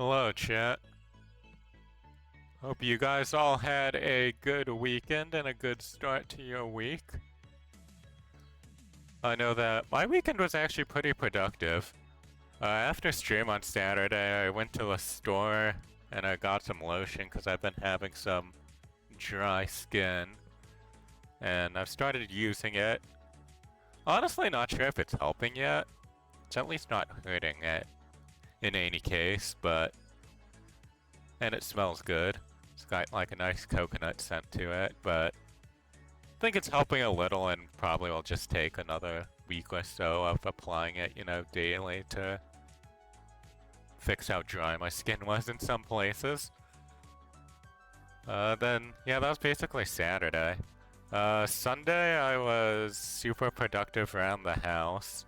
Hello, chat. Hope you guys all had a good weekend and a good start to your week. I know that my weekend was actually pretty productive. After stream on Saturday, I went to the store and I got some lotion because I've been having some dry skin. And I've started using it. Honestly, not sure if it's helping yet. It's at least not hurting it in any case, but... And it smells good. It's got like a nice coconut scent to it, but I think it's helping a little and probably will just take another week or so of applying it, daily to fix how dry my skin was in some places. Yeah, that was basically Saturday. Sunday, I was super productive around the house.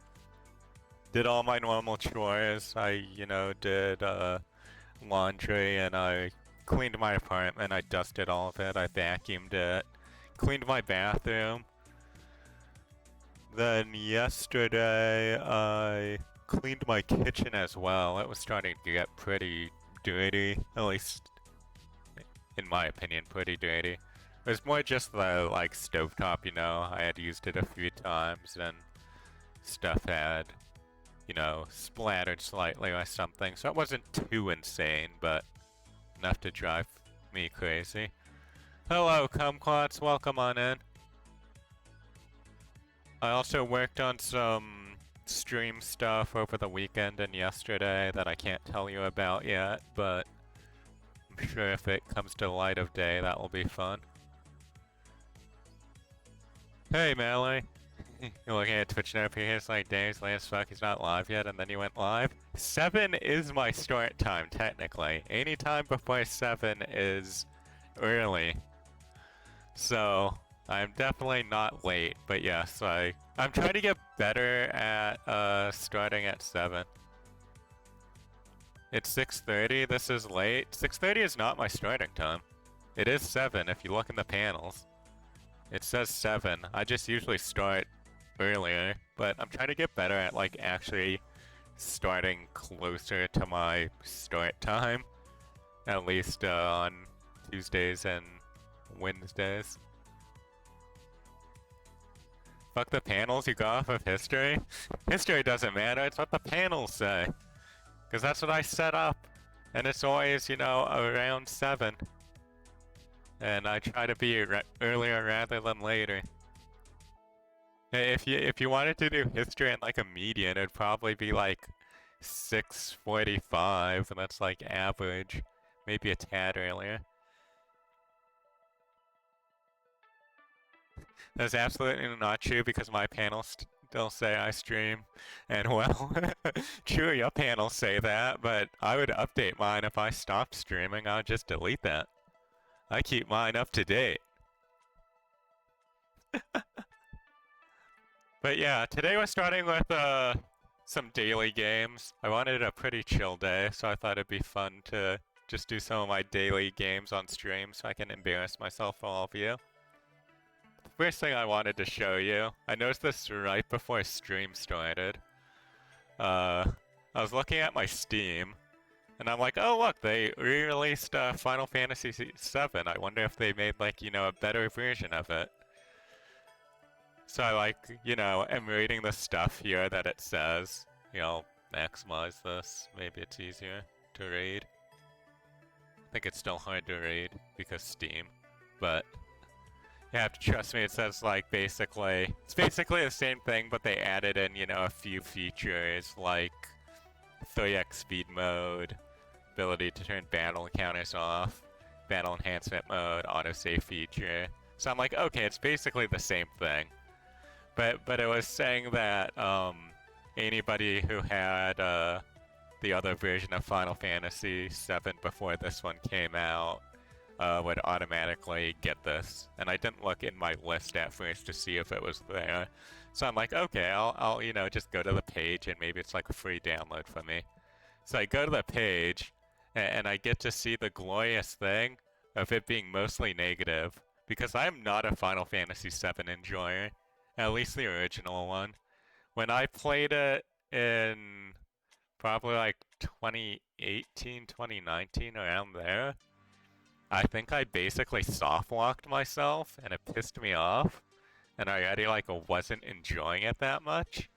Did all my normal chores. I, did laundry and I cleaned my apartment. I dusted all of it. I vacuumed it. Cleaned my bathroom. Then yesterday, I cleaned my kitchen as well. It was starting to get pretty dirty, at least in my opinion, pretty dirty. It was more just the, like, stovetop, I had used it a few times and stuff had, splattered slightly or something. So it wasn't too insane, but enough to drive me crazy. Hello, kumquats, welcome on in. I also worked on some stream stuff over the weekend and yesterday that I can't tell you about yet, but I'm sure if it comes to light of day, that will be fun. Hey, Mallory. You're looking at Twitch notifications like days last fuck, he's not live yet, and then you went live? 7 is my start time, technically. Any time before 7 is early. So, I'm definitely not late, but yes, I'm trying to get better at starting at 7. It's 6:30, this is late. 6:30 is not my starting time. It is 7 if you look in the panels. It says 7. I just usually start earlier, but I'm trying to get better at like actually starting closer to my start time. At least on Tuesdays and Wednesdays. Fuck the panels you got off of history? History doesn't matter, it's what the panels say. Because that's what I set up. And it's always, around 7. And I try to be earlier rather than later. If you wanted to do history and like a median, it'd probably be like 6:45, and that's like average. Maybe a tad earlier. That's absolutely not true because my panels still say I stream. And well, true, your panels say that, but I would update mine if I stopped streaming. I'd just delete that. I keep mine up to date. But yeah, today we're starting with some daily games. I wanted a pretty chill day, so I thought it'd be fun to just do some of my daily games on stream so I can embarrass myself for all of you. The first thing I wanted to show you, I noticed this right before stream started. I was looking at my Steam, and I'm like, oh look, they re-released Final Fantasy VII. I wonder if they made like, a better version of it. So I am reading the stuff here that it says. Maximize this. Maybe it's easier to read. I think it's still hard to read because Steam, but you have to trust me, it says like it's basically the same thing, but they added in, a few features like 3x speed mode, ability to turn battle encounters off, battle enhancement mode, autosave feature. So I'm like, okay, it's basically the same thing. But it was saying that anybody who had the other version of Final Fantasy VII before this one came out would automatically get this. And I didn't look in my list at first to see if it was there. So I'm like, okay, I'll just go to the page and maybe it's like a free download for me. So I go to the page and I get to see the glorious thing of it being mostly negative because I'm not a Final Fantasy VII enjoyer. At least the original one. When I played it in probably like 2018, 2018, 2019, around there, I think I basically soft-locked myself, and it pissed me off, and I already, like, wasn't enjoying it that much.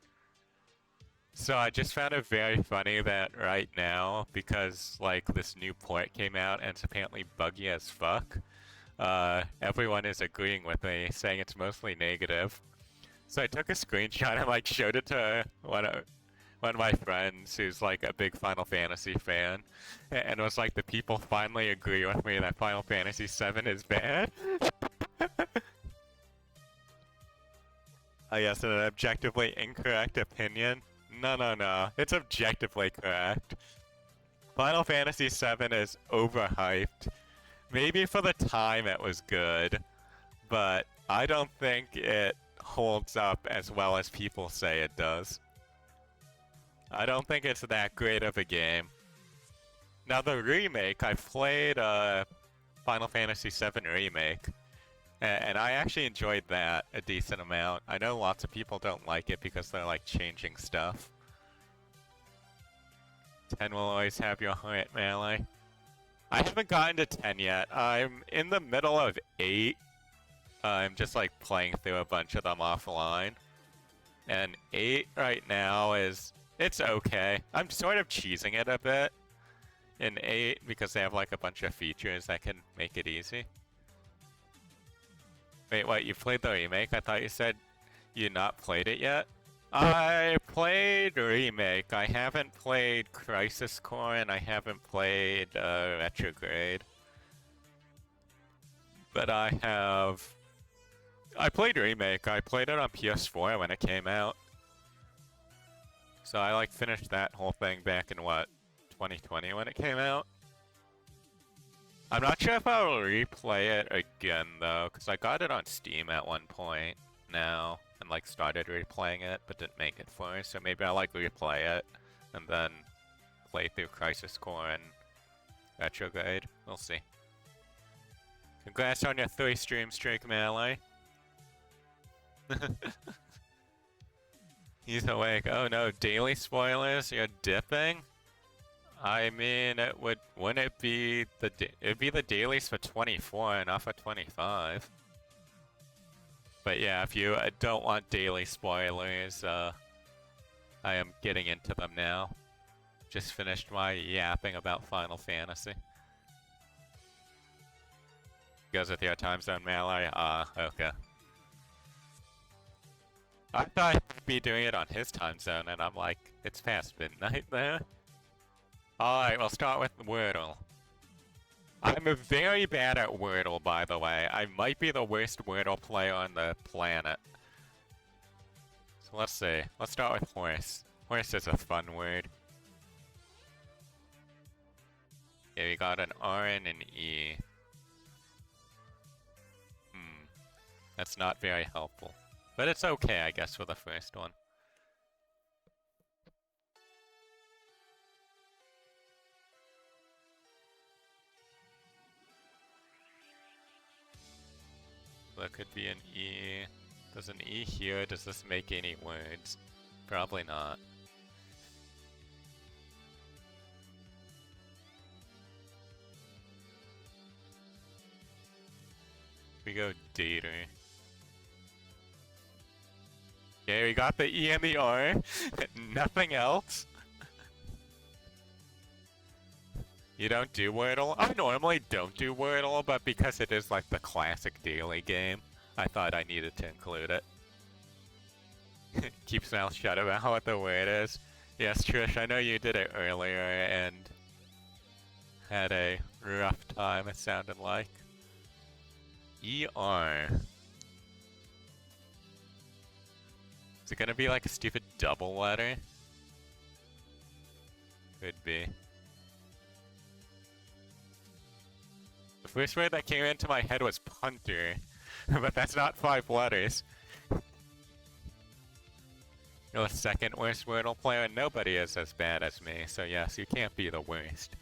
So I just found it very funny that right now, because, like, this new port came out and it's apparently buggy as fuck, everyone is agreeing with me, saying it's mostly negative. So I took a screenshot and, like, showed it to one of my friends who's, like, a big Final Fantasy fan, and was like, the people finally agree with me that Final Fantasy VII is bad. I guess an objectively incorrect opinion. No. It's objectively correct. Final Fantasy VII is overhyped. Maybe for the time it was good, but I don't think it holds up as well as people say it does. I don't think it's that great of a game. Now the remake, I played Final Fantasy VII Remake, and I actually enjoyed that a decent amount. I know lots of people don't like it because they're like changing stuff. 10 will always have your heart, Melee. I haven't gotten to 10 yet. I'm in the middle of 8. I'm just like playing through a bunch of them offline. And 8 right now it's okay. I'm sort of cheesing it a bit in 8 because they have like a bunch of features that can make it easy. Wait, what? You played the remake? I thought you said you not played it yet? I played Remake. I haven't played Crisis Core and I haven't played Retrograde. But I played Remake. I played it on PS4 when it came out. So I like finished that whole thing back in what, 2020 when it came out? I'm not sure if I'll replay it again though, because I got it on Steam at one point now, and like started replaying it, but didn't make it for it, so maybe I'll like replay it, and then play through Crisis Core and Retrograde. We'll see. Congrats on your 3 stream streak, Melee. He's awake. Oh no, daily spoilers? You're dipping? I mean, wouldn't it be it'd be the dailies for 24 and not for 25. But yeah, if you don't want daily spoilers, I am getting into them now. Just finished my yapping about Final Fantasy. Goes with your time zone, Melee? Okay. I thought he'd be doing it on his time zone, and I'm like, it's past midnight there. Alright, we'll start with Wordle. I'm very bad at Wordle, by the way. I might be the worst Wordle player on the planet. So let's see. Let's start with horse. Horse is a fun word. Yeah, we got an R and an E. That's not very helpful. But it's okay, I guess, for the first one. There could be an E. Does an E here, does this make any words? Probably not. We go dater. Okay, we got the E and the R. Nothing else. You don't do Wordle? I normally don't do Wordle, but because it is like the classic daily game, I thought I needed to include it. Keep mouth shut about what the word is. Yes, Trish, I know you did it earlier and had a rough time, it sounded like. ER. Is it gonna be like a stupid double letter? Could be. The first word that came into my head was punter, but that's not 5 letters. You're the second worst Wordle player, and nobody is as bad as me, so yes, you can't be the worst.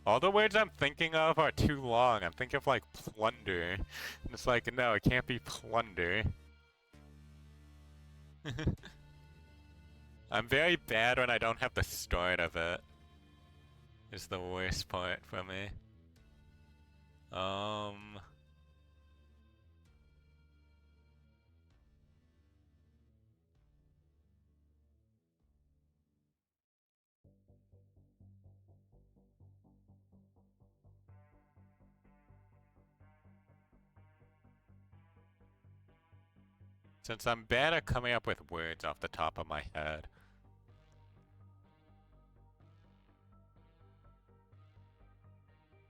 All the words I'm thinking of are too long. I'm thinking of like plunder. And it's like, no, it can't be plunder. I'm very bad when I don't have the start of it. Is the worst part for me. Since I'm bad at coming up with words off the top of my head.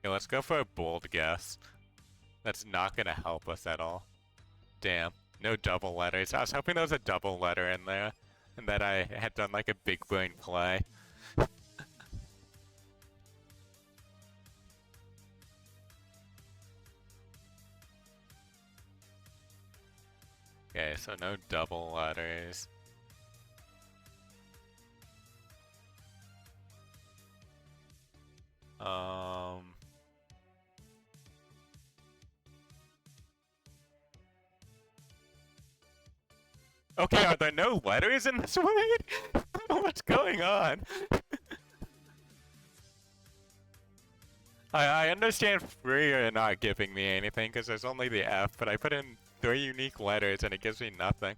Okay, let's go for a bold guess. That's not gonna help us at all. Damn, no double letters. I was hoping there was a double letter in there, and that I had done like a big brain play. Okay, so no double letters. Okay, are there no letters in this word? I don't know what's going on. I understand free are not giving me anything because there's only the F, but I put in 3 unique letters and it gives me nothing.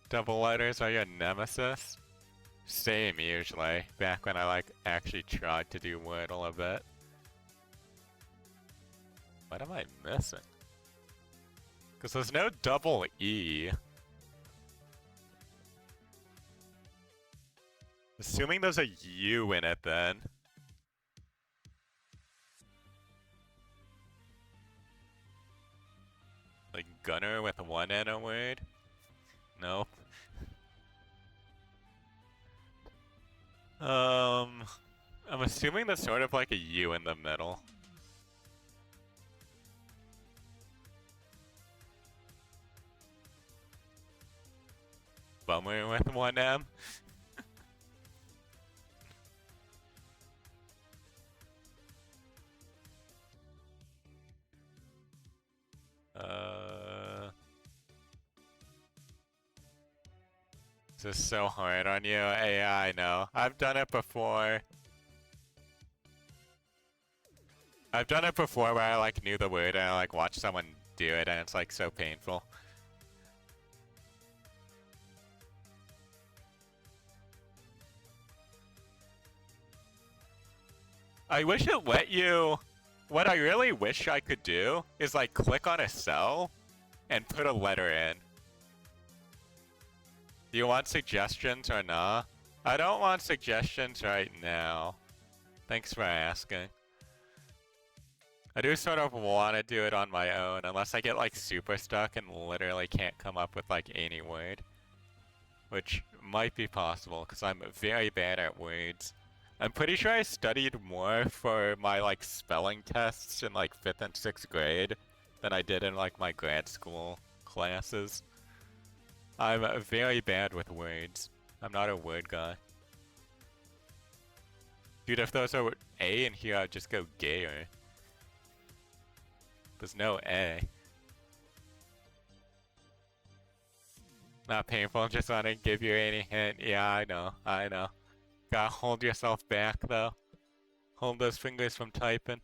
Double letters are your nemesis? Same usually, back when I like actually tried to do Wordle a bit. What am I missing? Because there's no double E. Assuming there's a U in it then. Like gunner with one N a word? Nope. I'm assuming there's sort of like a U in the middle. Bummer with one M. This is so hard on you. Yeah, I know. I've done it before. I've done it before where I like knew the word and I like watched someone do it and it's like so painful. I wish it let you... What I really wish I could do is like click on a cell and put a letter in. Do you want suggestions or not? I don't want suggestions right now. Thanks for asking. I do sort of want to do it on my own unless I get like super stuck and literally can't come up with like any word. Which might be possible because I'm very bad at words. I'm pretty sure I studied more for my like spelling tests in like 5th and 6th grade than I did in like my grad school classes. I'm very bad with words. I'm not a word guy. Dude, if there was a A in here, I'd just go gayer. There's no A. Not painful, just want to give you any hint. Yeah, I know, I know. Gotta hold yourself back, though. Hold those fingers from typing.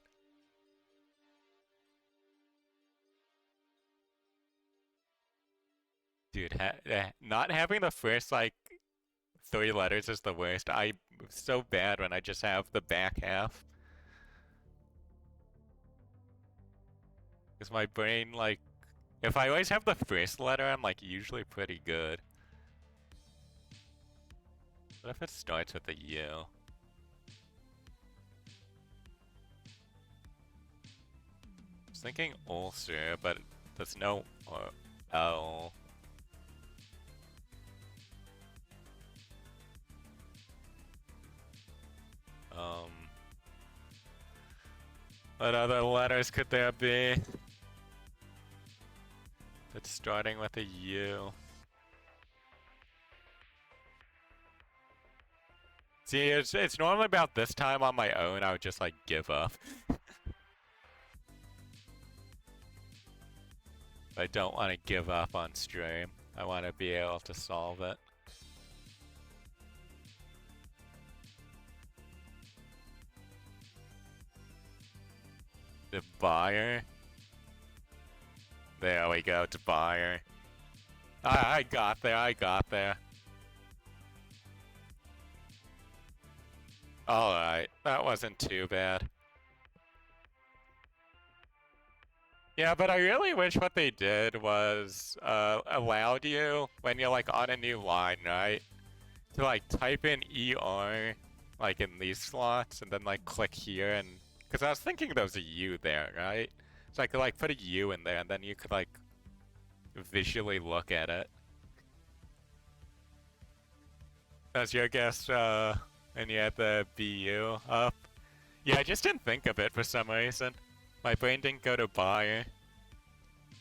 Dude, not having the first, like, 3 letters is the worst. I'm so bad when I just have the back half. Because my brain, like, if I always have the first letter, I'm, like, usually pretty good. What if it starts with a U? I was thinking ulcer, but there's no L. What other letters could there be? It's starting with a U. See, it's normally about this time on my own, I would just like give up. I don't want to give up on stream. I want to be able to solve it. The buyer. There we go, to buyer. I got there, I got there. Alright, that wasn't too bad. Yeah, but I really wish what they did was allowed you, when you're like on a new line, right? To like type in ER, like in these slots, and then like click here and... Because I was thinking there was a U there, right? So I could like put a U in there and then you could like visually look at it. That's your guess, and you had the BU up. Yeah, I just didn't think of it for some reason. My brain didn't go to buyer.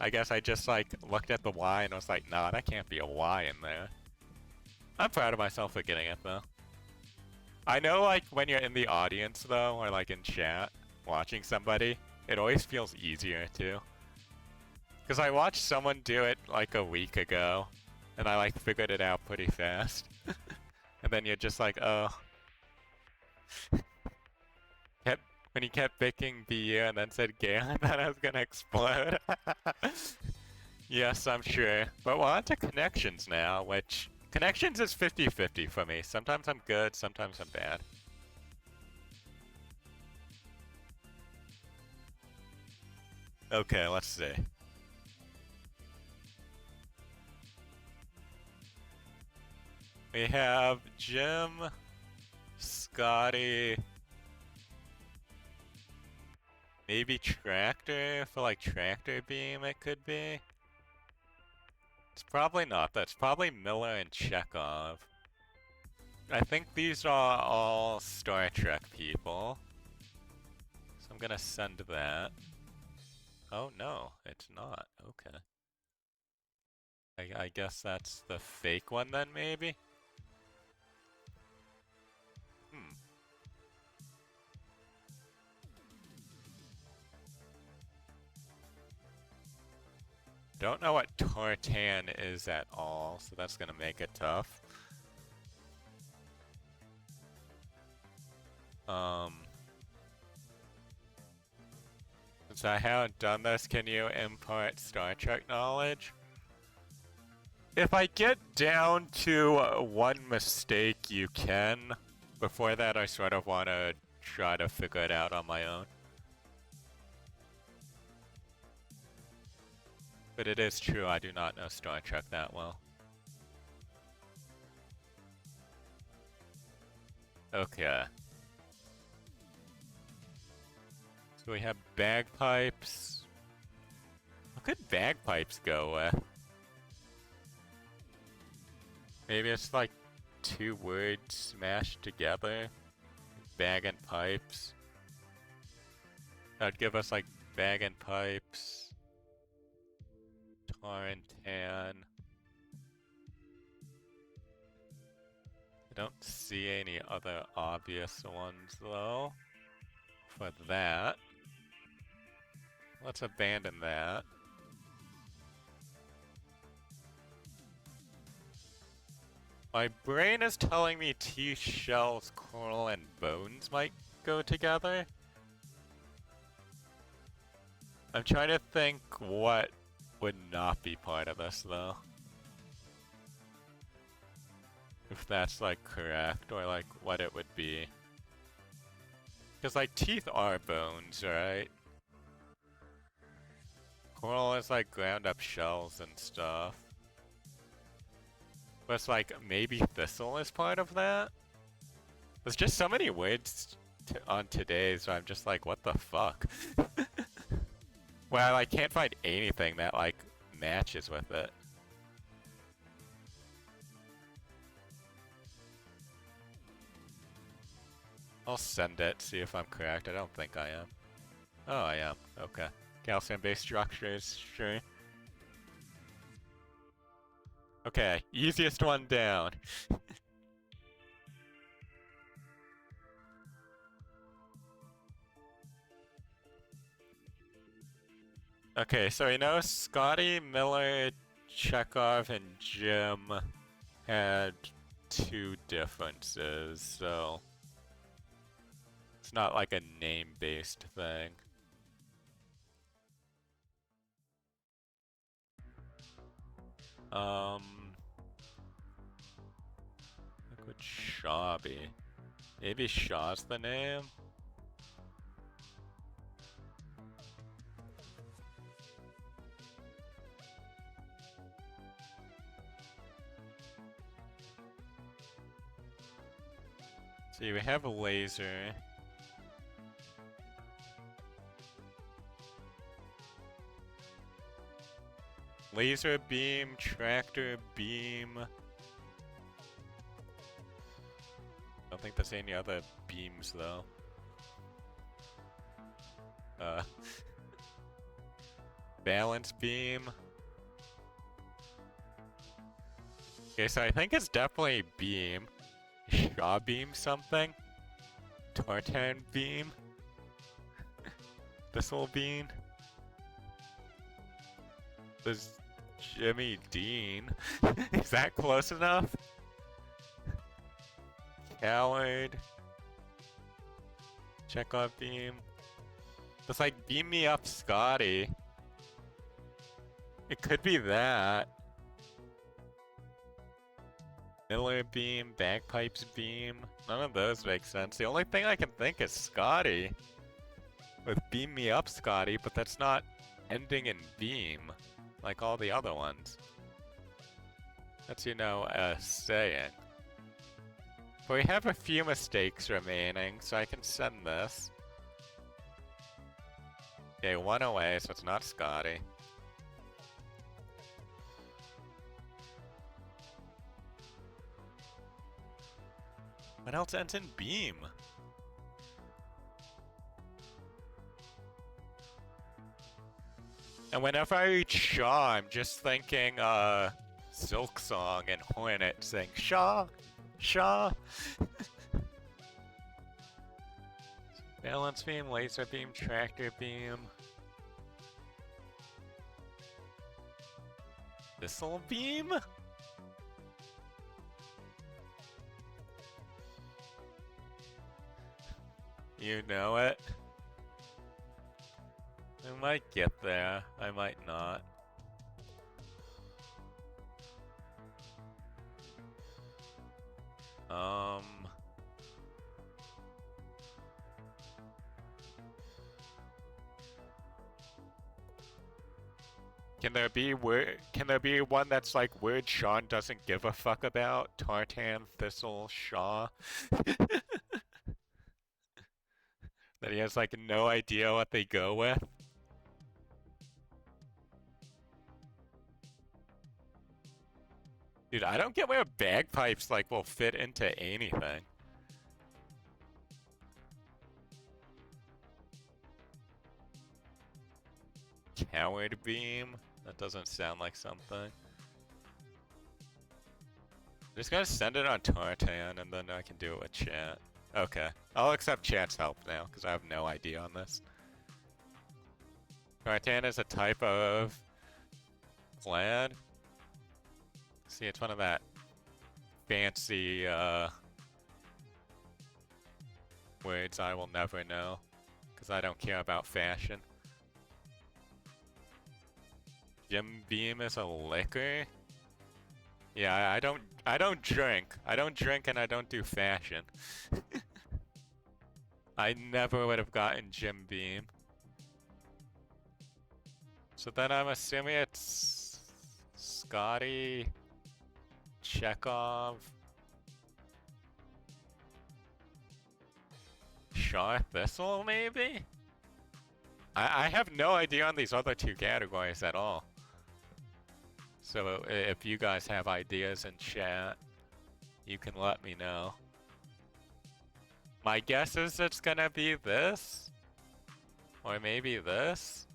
I guess I just like looked at the Y and was like, nah, that can't be a Y in there. I'm proud of myself for getting it though. I know like when you're in the audience though, or like in chat, watching somebody, it always feels easier too. Because I watched someone do it like a week ago, and I like figured it out pretty fast. And then you're just like, oh. When he kept picking BU and then said Gale, I thought I was gonna explode. Yes, I'm sure. But we're on to connections now, which... Connections is 50-50 for me. Sometimes I'm good, sometimes I'm bad. Okay, let's see. We have Jim, Scotty, maybe Tractor for like Tractor Beam it could be. It's probably not. That's probably Miller and Chekhov. I think these are all Star Trek people. So I'm gonna send that. Oh no, it's not. Okay. I guess that's the fake one then, maybe? Don't know what Tortan is at all, so that's gonna make it tough. Since I haven't done this, can you impart Star Trek knowledge? If I get down to one mistake, you can. Before that, I sort of want to try to figure it out on my own. But it is true, I do not know Star Trek that well. Okay. So we have bagpipes. What could bagpipes go with? Maybe it's like two words smashed together. Bag and pipes. That'd give us like bag and pipes. Tar and tan. I don't see any other obvious ones though. For that. Let's abandon that. My brain is telling me teeth, shells, coral, and bones might go together. I'm trying to think what would not be part of this though. If that's like correct, or like what it would be. Because like teeth are bones, right? Coral is like ground up shells and stuff. But it's like maybe thistle is part of that? There's just so many words on today's, so I'm just like, what the fuck? Well, I can't find anything that like matches with it. I'll send it, see if I'm correct. I don't think I am. Oh, I am. Okay. Calcium-based structures, sure. Okay, easiest one down. Okay, so we know Scotty, Miller, Chekhov, and Jim had two differences, so it's not like a name-based thing. What would Shaw be? Maybe Shaw's the name? See, we have a laser. Laser beam, tractor beam. I don't think there's any other beams though. Balance beam. Okay, so I think it's definitely beam. Shaw beam something. Tartan beam. Thistle beam. There's Jimmy Dean. Is that close enough? Coward. Chekhov beam. It's like beam me up, Scotty. It could be that. Miller beam, bagpipes beam. None of those make sense. The only thing I can think is Scotty. With beam me up, Scotty, but that's not ending in beam like all the other ones. That's, you know, a saying. But we have a few mistakes remaining, so I can send this. Okay, one away, so it's not Scotty. What else ends in beam? And whenever I reach Shaw, I'm just thinking, Silk Song and Hornet saying, Shaw! Shaw! Balance beam, laser beam, tractor beam. Thistle beam? You know it. I might get there. I might not. Can there be one that's like word Sean doesn't give a fuck about? Tartan, Thistle, Shaw? That he has like no idea what they go with? Dude, I don't get where bagpipes like will fit into anything. Coward beam? That doesn't sound like something. Just gotta send it on Tartan and then I can do it with chat. Okay. I'll accept chat's help now, because I have no idea on this. Tartan is a type of plaid. See, it's one of that fancy words I will never know, because I don't care about fashion. Jim Beam is a liquor? Yeah, I don't drink. I don't drink and I don't do fashion. I never would have gotten Jim Beam. So then I'm assuming it's Scotty, Chekhov, Shaw Thistle maybe? I have no idea on these other two categories at all. So if you guys have ideas in chat, you can let me know. My guess is it's gonna be this. Or maybe this.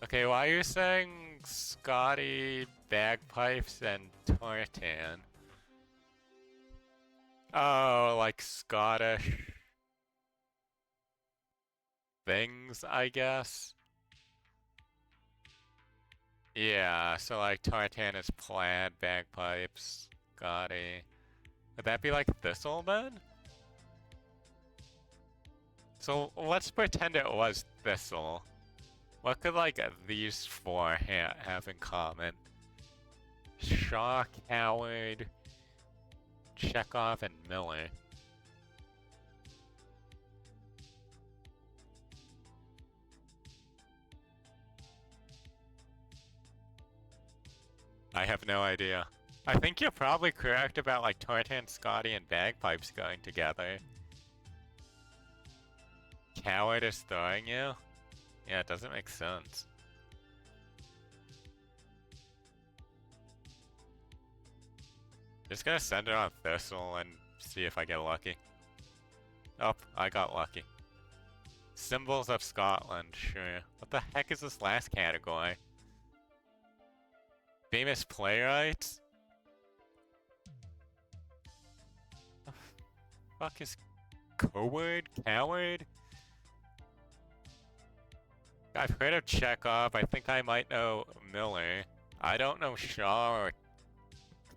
Okay, why are you saying Scotty, bagpipes, and tartan? Oh, like Scottish things, I guess. Yeah, so like tartan is plaid, bagpipes, Scotty. Would that be like thistle then? So let's pretend it was thistle. What could like these four have in common? Shaw, Coward, Chekhov, and Miller. I have no idea. I think you're probably correct about like tartan, Scotty, and bagpipes going together. Coward is throwing you? Yeah, it doesn't make sense. Just gonna send it on Thistle and see if I get lucky. Oh, I got lucky. Symbols of Scotland, sure. What the heck is this last category? Famous playwrights? The fuck is Coward? Coward? I've heard of Chekhov. I think I might know Miller. I don't know Shaw or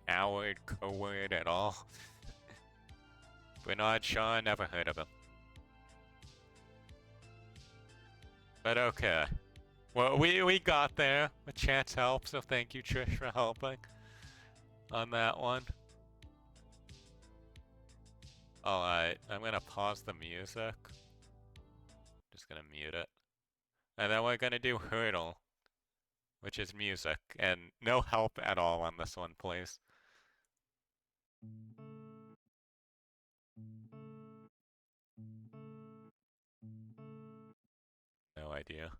Coward, Coward at all. Bernard Shaw, never heard of him. But okay. Well, we got there. A chance helps, so thank you, Trish, for helping on that one. Alright, I'm gonna pause the music. Just gonna mute it. And then we're gonna do Hurdle, which is music, and no help at all on this one, please. No idea.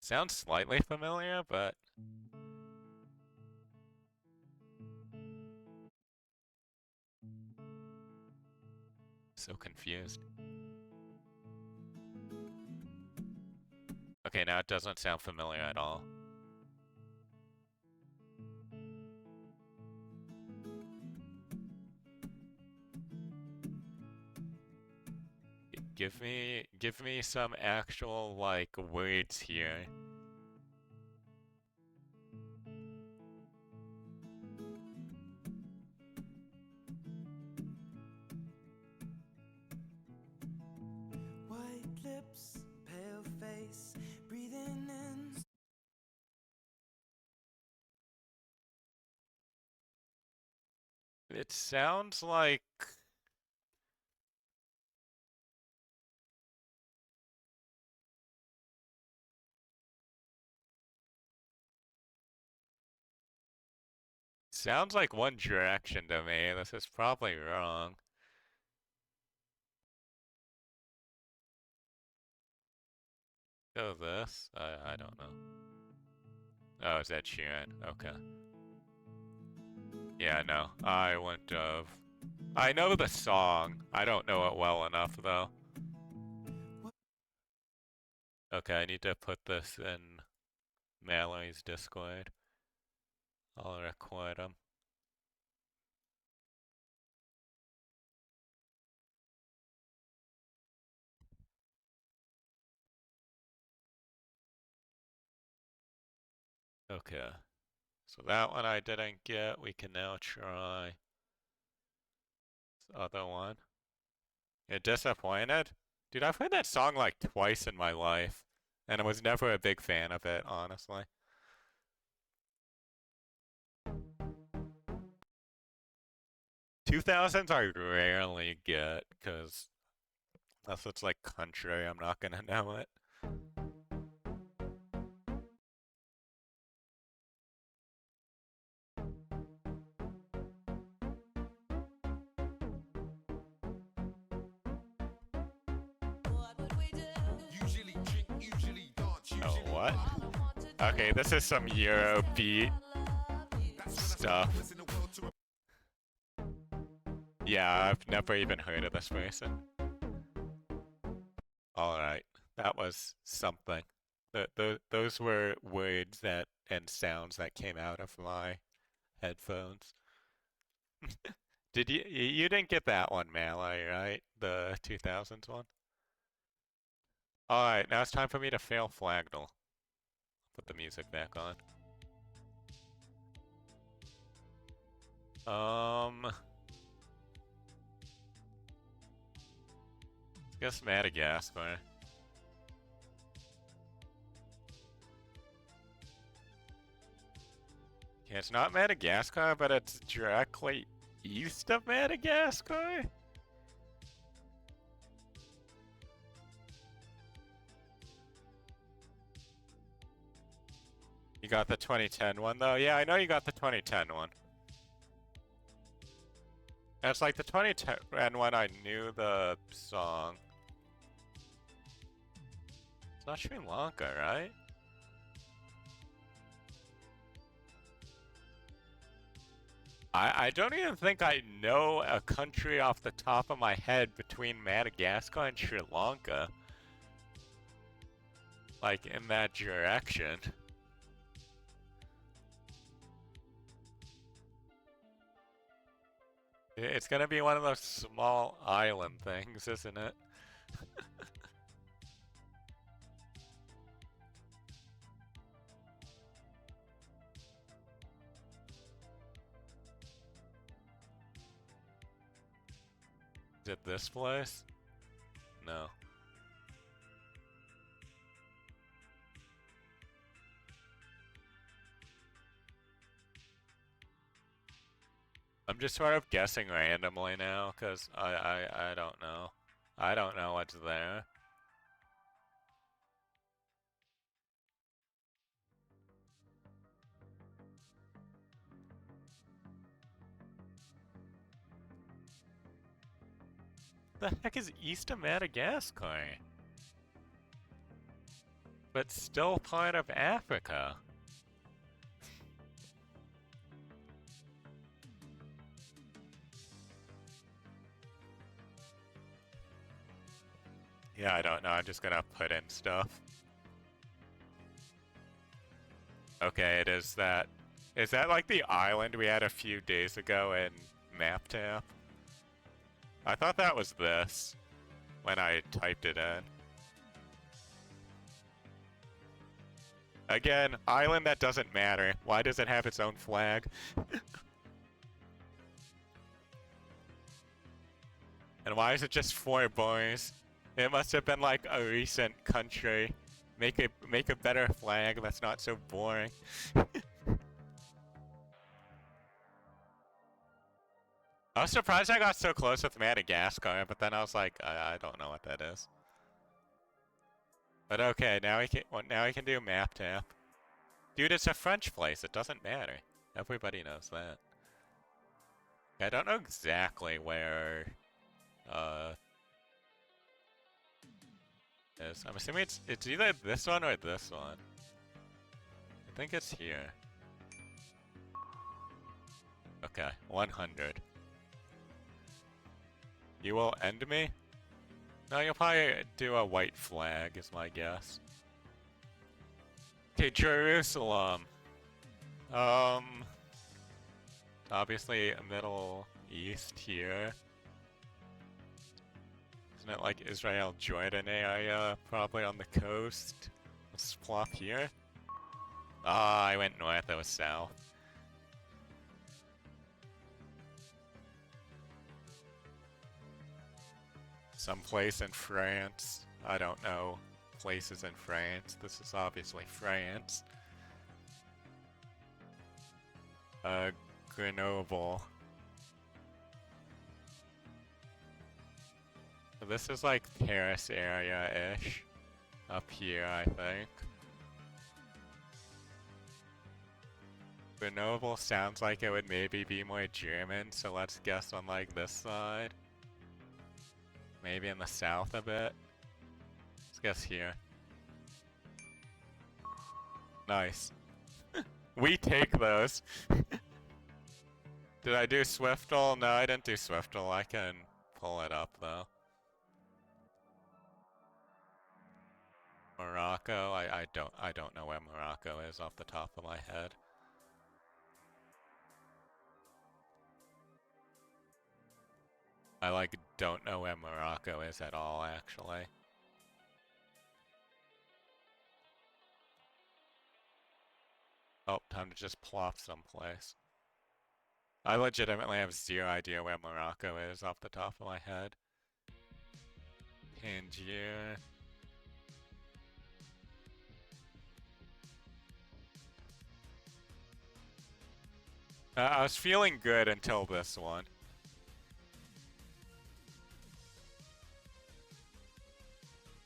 Sounds slightly familiar, but... So confused. Okay, now it doesn't sound familiar at all. Give me some actual, like, words here. White lips, pale face, breathing in. It sounds like... Sounds like One Direction to me. This is probably wrong. Oh, this? I don't know. Oh, is that Sheeran? Okay. Yeah, no. I wouldn't have. I know the song. I don't know it well enough, though. Okay, I need to put this in Mallory's Discord. I'll record him. Okay. So that one I didn't get. We can now try this other one. You're disappointed? Dude, I've heard that song like twice in my life, and I was never a big fan of it, honestly. 2000s I rarely get, because unless it's like country, I'm not gonna know it. Oh, what? Okay, this is some Euro beat stuff. Yeah, I've never even heard of this person. Alright, that was something. Those were words that and sounds that came out of my headphones. Did you didn't get that one, Mallory, right? The 2000s one? Alright, now it's time for me to fail Flagnel. Put the music back on. I guess Madagascar. Yeah, it's not Madagascar, but it's directly east of Madagascar? You got the 2010 one, though? Yeah, I know you got the 2010 one. It's like the 2010 one, I knew the song. It's not Sri Lanka, right? I don't even think I know a country off the top of my head between Madagascar and Sri Lanka. Like, in that direction. It's gonna be one of those small island things, isn't it? Is it this place? No. I'm just sort of guessing randomly now, because I don't know. I don't know what's there. The heck is east of Madagascar? But still part of Africa. Yeah, I don't know. I'm just gonna put in stuff. Okay, it is that. Is that like the island we had a few days ago in MapTap? I thought that was this when I typed it in. Again, island that doesn't matter. Why does it have its own flag? And why is it just 4 boys? It must have been like a recent country. Make a better flag that's not so boring. I was surprised I got so close with Madagascar, but then I was like, I don't know what that is. But okay, now we can do map tap. Dude, it's a French place. It doesn't matter. Everybody knows that. I don't know exactly where is. I'm assuming it's either this one or this one. I think it's here. Okay, 100. You will end me? No, you'll probably do a white flag, is my guess. Okay, Jerusalem. Obviously Middle East here. Isn't it like Israel, Jordan area? Probably on the coast. Let's plop here. Ah, I went north, it was south. Someplace in France. I don't know places in France. This is obviously France. Grenoble. So this is like Paris area-ish. Up here, I think. Grenoble sounds like it would maybe be more German, so let's guess on like this side. Maybe in the south a bit. Let's guess here. Nice. We take those. Did I do Swiftle? No, I didn't do Swiftle. I can pull it up though. Morocco. Morocco. I don't know where Morocco is off the top of my head. I like don't know where Morocco is at all, actually. Oh, time to just plop someplace. I legitimately have zero idea where Morocco is off the top of my head. Tangier. I was feeling good until this one.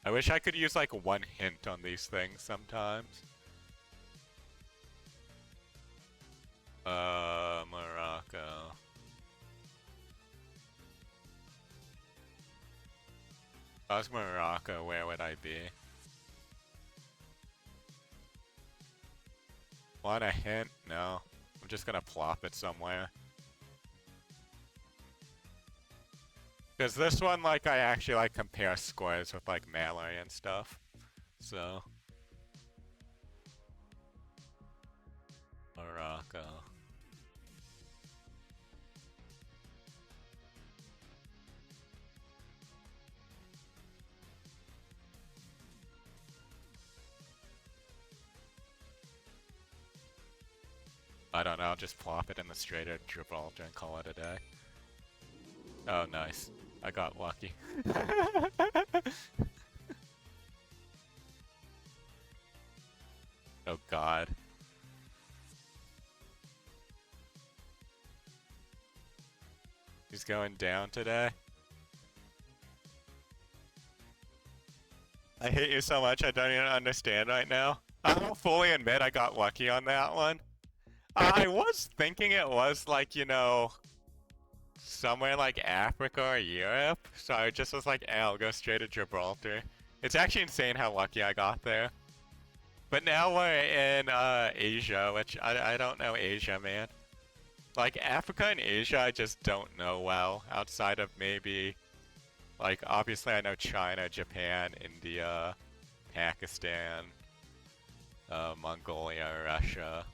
I wish I could use like one hint on these things sometimes. Morocco. If I was Morocco, where would I be? Want a hint? No. I'm just gonna plop it somewhere. Because this one, like, I actually, like, compare scores with, like, Mallory and stuff. So. Morocco. I don't know, I'll just plop it in the Strait of Gibraltar and call it a day. Oh, nice. I got lucky. Oh god. He's going down today. I hate you so much I don't even understand right now. I'll fully admit I got lucky on that one. I was thinking it was like, you know, somewhere like Africa or Europe. So I just was like, eh, I'll go straight to Gibraltar. It's actually insane how lucky I got there. But now we're in Asia, which I don't know Asia, man. Like Africa and Asia, I just don't know well. Outside of maybe, like obviously I know China, Japan, India, Pakistan, Mongolia, Russia.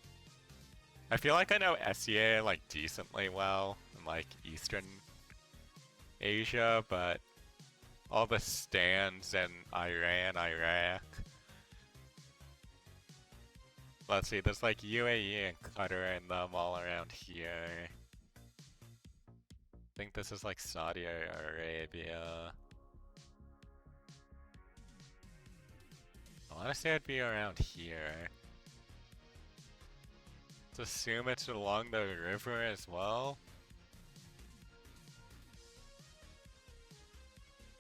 I feel like I know SEA like decently well in like Eastern Asia, but all the stands in Iran, Iraq. Let's see, there's like UAE and Qatar and them all around here. I think this is like Saudi Arabia. I wanna say it'd be around here. Let's assume it's along the river as well.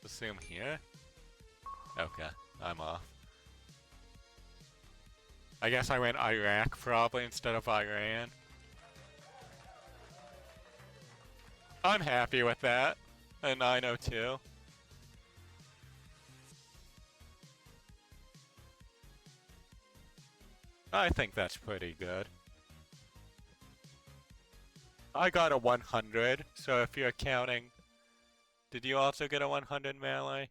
Assume here? Okay, I'm off. I guess I went Iraq probably instead of Iran. I'm happy with that. A 902. I think that's pretty good. I got a 100, so if you're counting... Did you also get a 100 melee?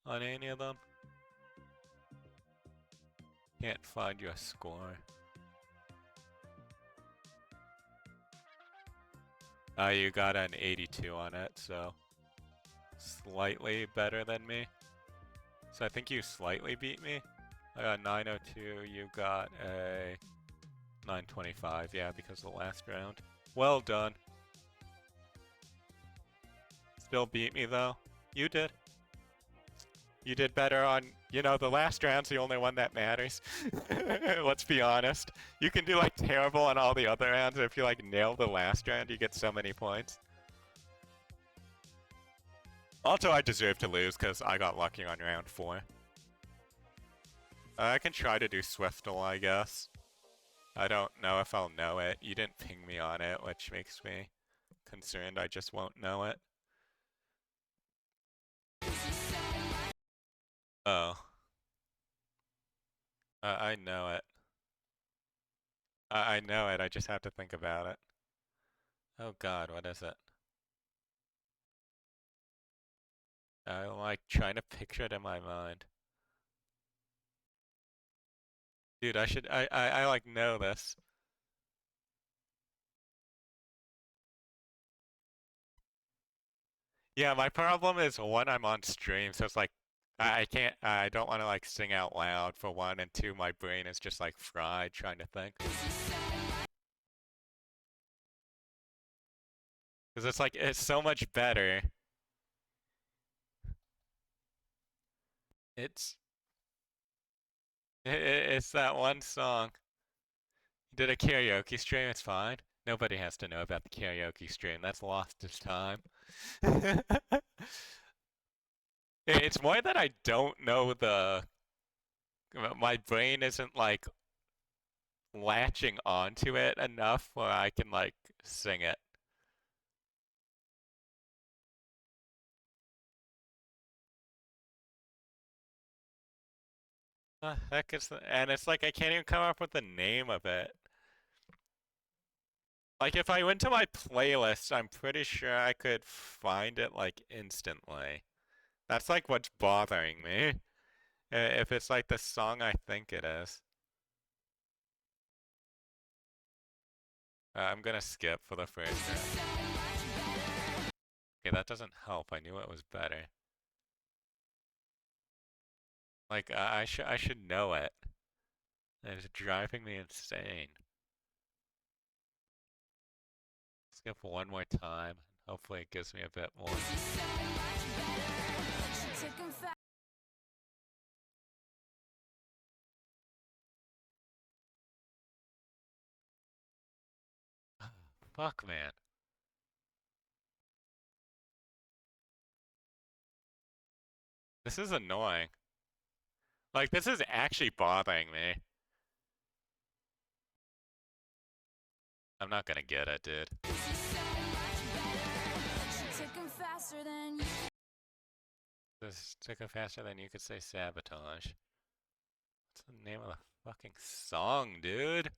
On any of them? Can't find your score. You got an 82 on it, so... Slightly better than me. So I think you slightly beat me. I got 902, you got a 925, yeah, because of the last round. Well done. Still beat me though. You did. You did better on, you know, the last round's the only one that matters. Let's be honest. You can do like terrible on all the other rounds, if you like nail the last round, you get so many points. Also, I deserve to lose because I got lucky on round 4. I can try to do Swiftle, I guess. I don't know if I'll know it. You didn't ping me on it, which makes me concerned I just won't know it. Oh. I know it. I know it, I just have to think about it. Oh god, what is it? I'm like trying to picture it in my mind. Dude, I like know this. Yeah, my problem is one, I'm on stream, so it's like I can't I don't want to like sing out loud for one, and two, my brain is just like fried trying to think. Because it's like it's so much better. It's it's that one song. You did a karaoke stream, it's fine. Nobody has to know about the karaoke stream. That's lost its time. It's more that I don't know my brain isn't like latching onto it enough where I can like sing it. Heck is and it's like I can't even come up with the name of it. Like if I went to my playlist, I'm pretty sure I could find it like instantly. That's like what's bothering me. If it's like the song I think it is. I'm gonna skip for the first round. Okay, that doesn't help. I knew it was better. Like I should know it. It's driving me insane. Skip one more time. Hopefully it gives me a bit more. Fuck, man. This is annoying. Like, this is actually bothering me. I'm not gonna get it, dude. This ticking faster than you could say sabotage. What's the name of the fucking song, dude?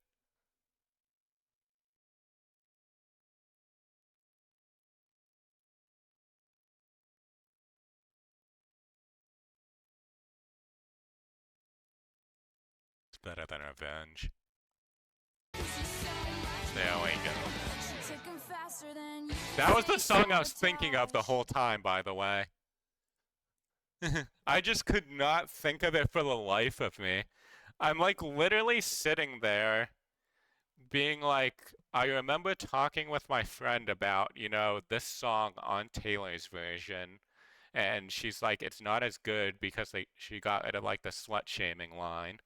It's better than revenge. There we go. That was the song I was thinking of the whole time, by the way. I just could not think of it for the life of me. I'm like literally sitting there being like, I remember talking with my friend about, this song on Taylor's version, and she's like, it's not as good because she got rid of like the slut shaming line.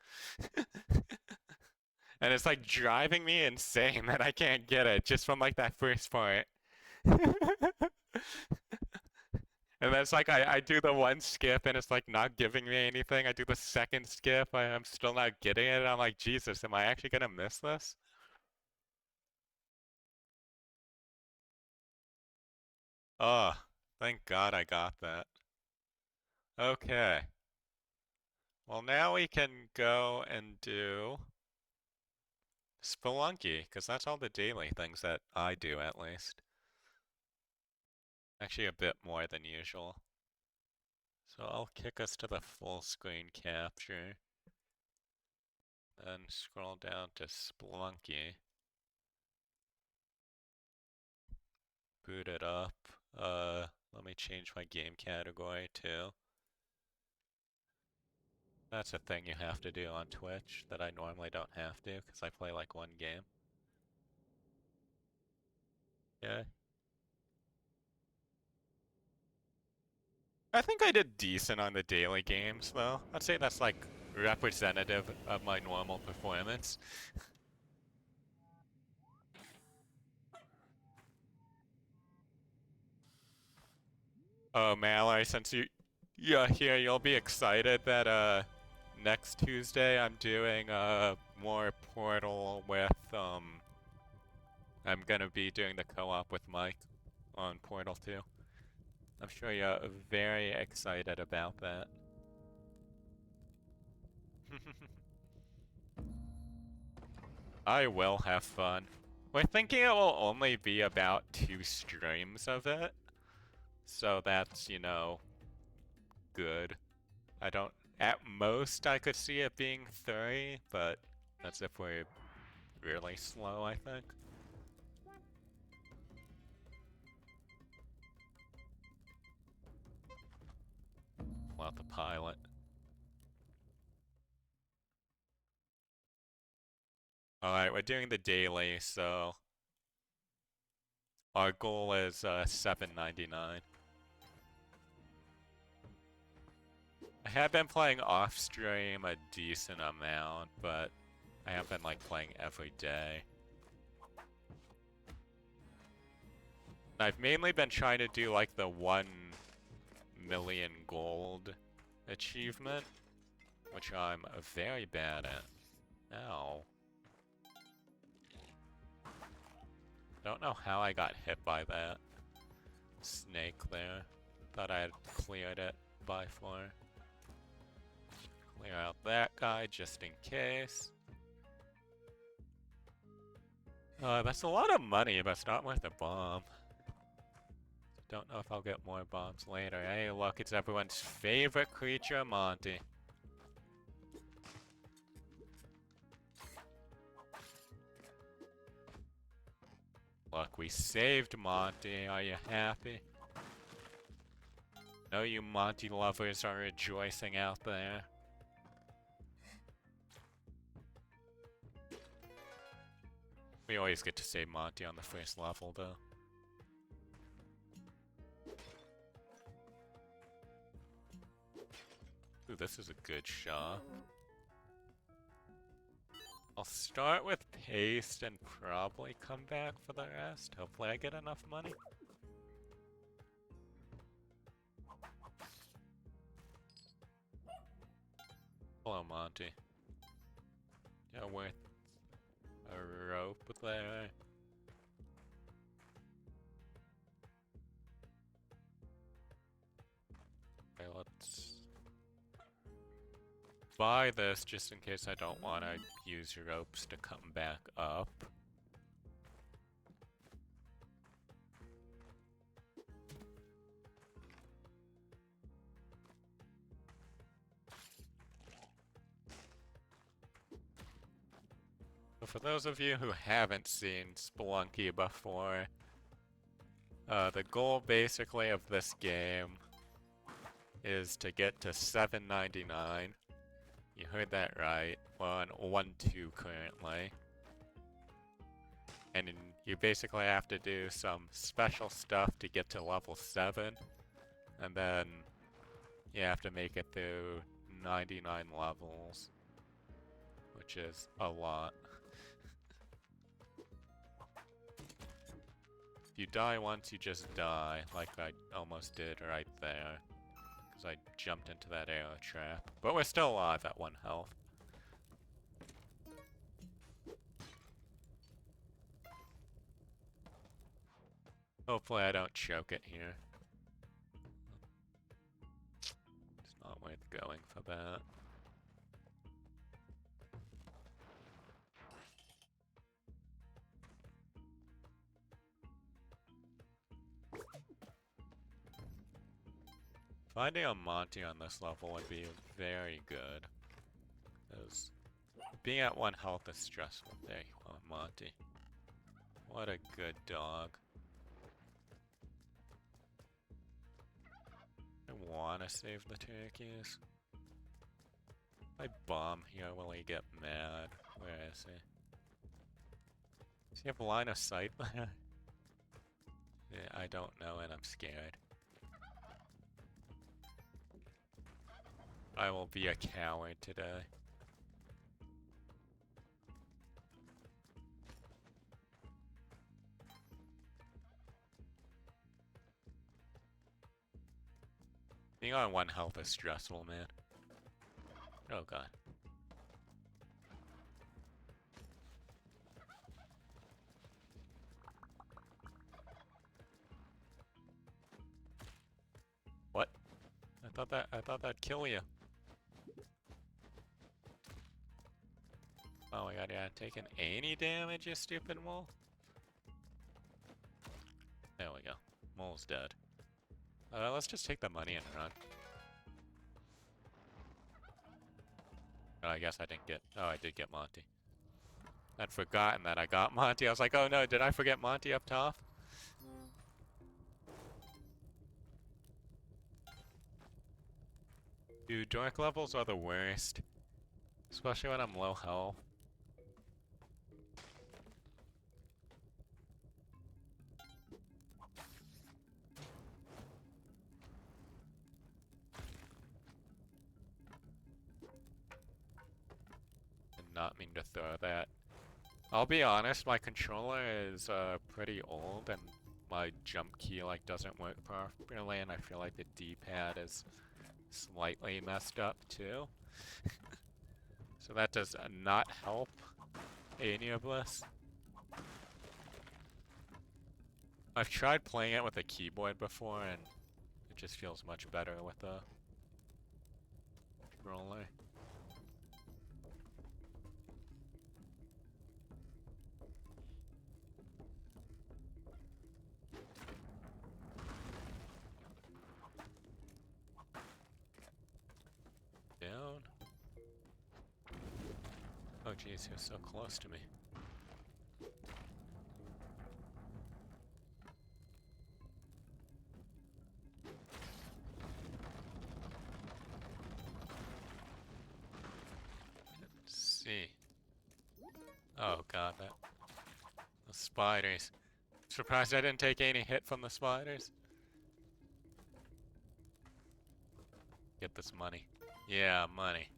And it's like driving me insane that I can't get it just from like that first part. And that's like I do the one skip and it's like not giving me anything. I do the second skip, I'm still not getting it. I'm like, Jesus, am I actually gonna miss this? Oh, thank God I got that. Okay. Well, now we can go and do Spelunky, because that's all the daily things that I do, at least. Actually, a bit more than usual. So I'll kick us to the full screen capture. Then scroll down to Spelunky. Boot it up. Let me change my game category too. That's a thing you have to do on Twitch that I normally don't have to because I play like one game. Yeah. I think I did decent on the daily games though. I'd say that's like representative of my normal performance. Oh, Mallory, since you're here, you'll be excited that next Tuesday I'm doing more Portal with I'm gonna be doing the co-op with Mike on Portal 2. I'm sure you're very excited about that. I will have fun. We're thinking it will only be about 2 streams of it. So that's, good. I don't... At most, I could see it being 3, but That's if we're really slow, I think. Well, the pilot. Alright, we're doing the daily, so our goal is $7.99. I have been playing off stream a decent amount, but I have been like playing every day. I've mainly been trying to do like the 1 million gold achievement, which I'm very bad at. Ow. Don't know how I got hit by that snake there. Thought I had cleared it by far. Clear out that guy just in case. That's a lot of money, but it's not worth a bomb. Don't know if I'll get more bombs later. Hey, look, it's everyone's favorite creature, Monty. Look, we saved Monty. Are you happy? Know you Monty lovers are rejoicing out there. We always get to save Monty on the first level, though. Ooh, this is a good shot. I'll start with paste and probably come back for the rest. Hopefully I get enough money. Hello, Monty. Yeah, worth a rope there. Okay, let's buy this just in case I don't want to use ropes to come back up. So for those of you who haven't seen Spelunky before, the goal basically of this game is to get to $7.99. You heard that right. We're on 1-2 currently. And you basically have to do some special stuff to get to level 7. And then you have to make it through 99 levels. Which is a lot. If you die once, you just die, like I almost did right there. Because I jumped into that arrow trap. But we're still alive at 1 health. Hopefully I don't choke it here. It's not worth going for that. Finding a Monty on this level would be very good. Because being at 1 health is stressful. There you are, Monty. What a good dog. I wanna save the turkeys. If I bomb here, will he get mad? Where is he? Does he have line of sight there? Yeah, I don't know and I'm scared. I will be a coward today. Being on 1 health is stressful, man. Oh god. What? I thought that'd kill you. Oh my god, you're not taking any damage, you stupid mole. There we go. Mole's dead. Let's just take the money and run. Oh, I guess I didn't get... Oh, I did get Monty. I'd forgotten that I got Monty. I was like, oh no, did I forget Monty up top? Dude, dork levels are the worst. Especially when I'm low health. Did not mean to throw that. I'll be honest, my controller is pretty old and my jump key like doesn't work properly, and I feel like the D-pad is slightly messed up too. So that does not help any of this. I've tried playing it with a keyboard before and it just feels much better with a controller. Down. Oh jeez, you're so close to me. Let's see. Oh god, the spiders. Surprised I didn't take any hit from the spiders. Get this money. Yeah, money.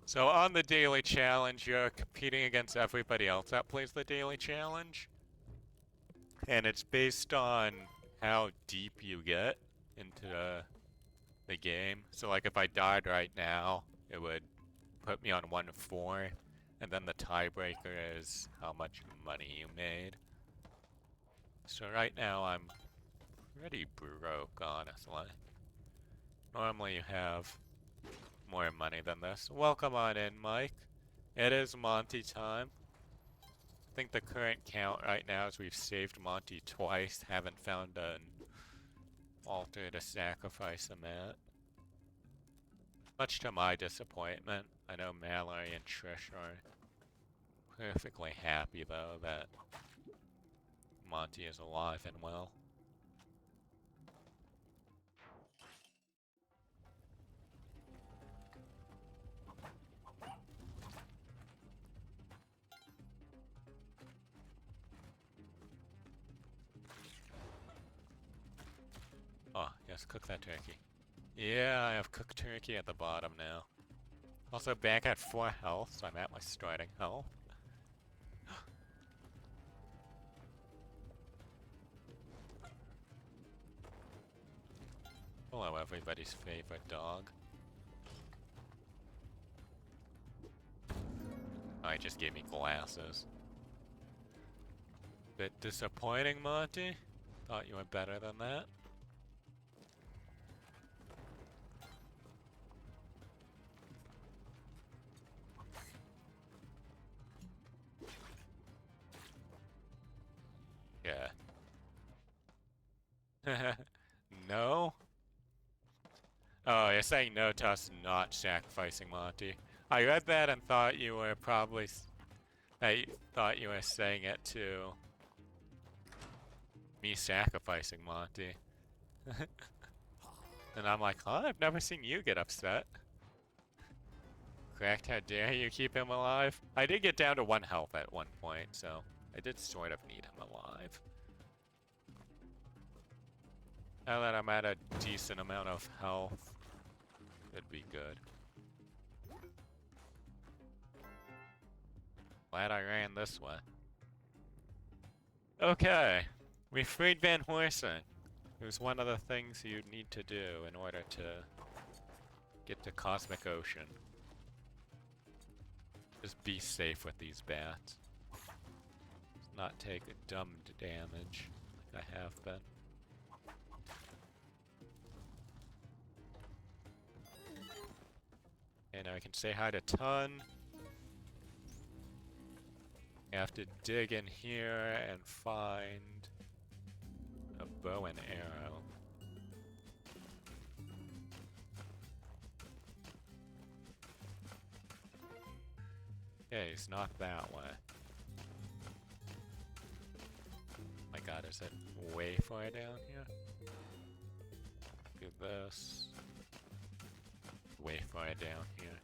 So on the daily challenge, you're competing against everybody else that plays the daily challenge. And it's based on how deep you get into the game. So like if I died right now, it would put me on 1-4. And then the tiebreaker is how much money you made. So right now I'm pretty broke, honestly. Normally you have more money than this. Welcome on in, Mike. It is Monty time. I think the current count right now is we've saved Monty twice, haven't found an altar to sacrifice him at. Much to my disappointment. I know Mallory and Trish are perfectly happy, though, that Monty is alive and well. Oh, yes, cook that turkey. Yeah, I have cooked turkey at the bottom now. Also back at 4 health, so I'm at my starting health. Hello, everybody's favorite dog. Oh, he just gave me glasses. Bit disappointing, Monty. Thought you were better than that. Yeah. No? Oh, you're saying no to us not sacrificing Monty. I read that and thought you were probably... I thought you were saying it to... me sacrificing Monty. And I'm like, huh? I've never seen you get upset. Correct, how dare you keep him alive? I did get down to 1 health at one point, so I did sort of need him alive. Now that I'm at a decent amount of health, it'd be good. Glad I ran this way. Okay, we freed Van Horsen. It was one of the things you need to do in order to get to Cosmic Ocean. Just be safe with these bats. Not take dumb damage like I have been. And I can say hi to Ton. I have to dig in here and find a bow and arrow. Yeah, he's not that way. My god, is it way far down here? Do this. Way far down here.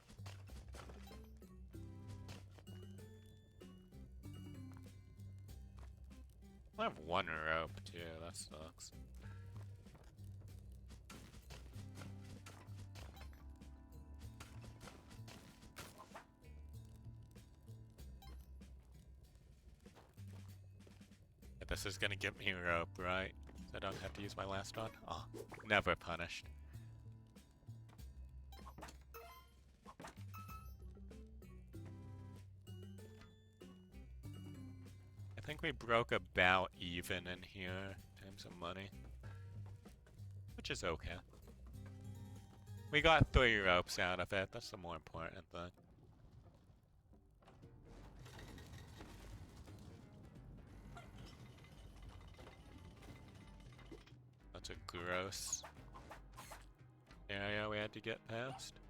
I have one rope too, that sucks. This is gonna give me rope, right? So I don't have to use my last one? Oh, never punished. I think we broke about even in here in terms of money. Which is okay. We got 3 ropes out of it, that's the more important thing. That's a gross area we had to get past.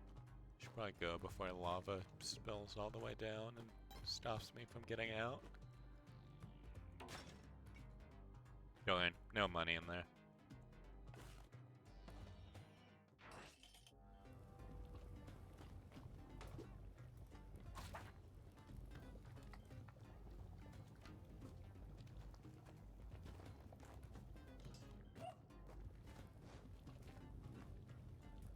Should probably go before lava spills all the way down and stops me from getting out. Going, no money in there.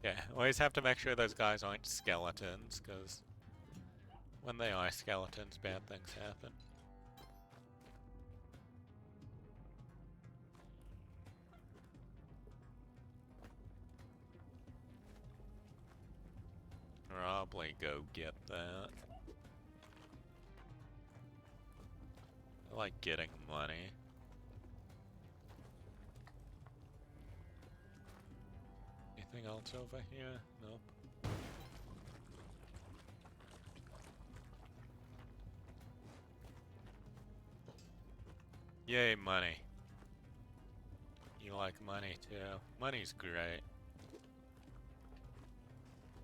Yeah, always have to make sure those guys aren't skeletons, because when they are skeletons, bad things happen. Probably go get that. I like getting money. Anything else over here? Nope. Yay, money. You like money too. Money's great.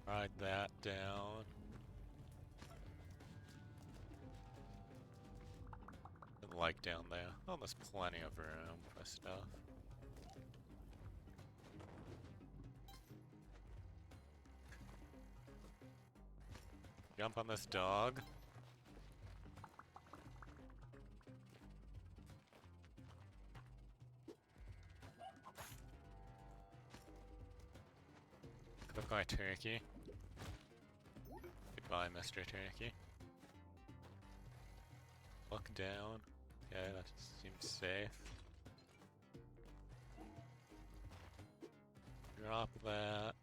Ride that down. Like down there. Oh, there's plenty of room for stuff. Jump on this dog. Goodbye, turkey. Goodbye, Mr. Turkey. Look down. Okay, that seems safe. Drop that.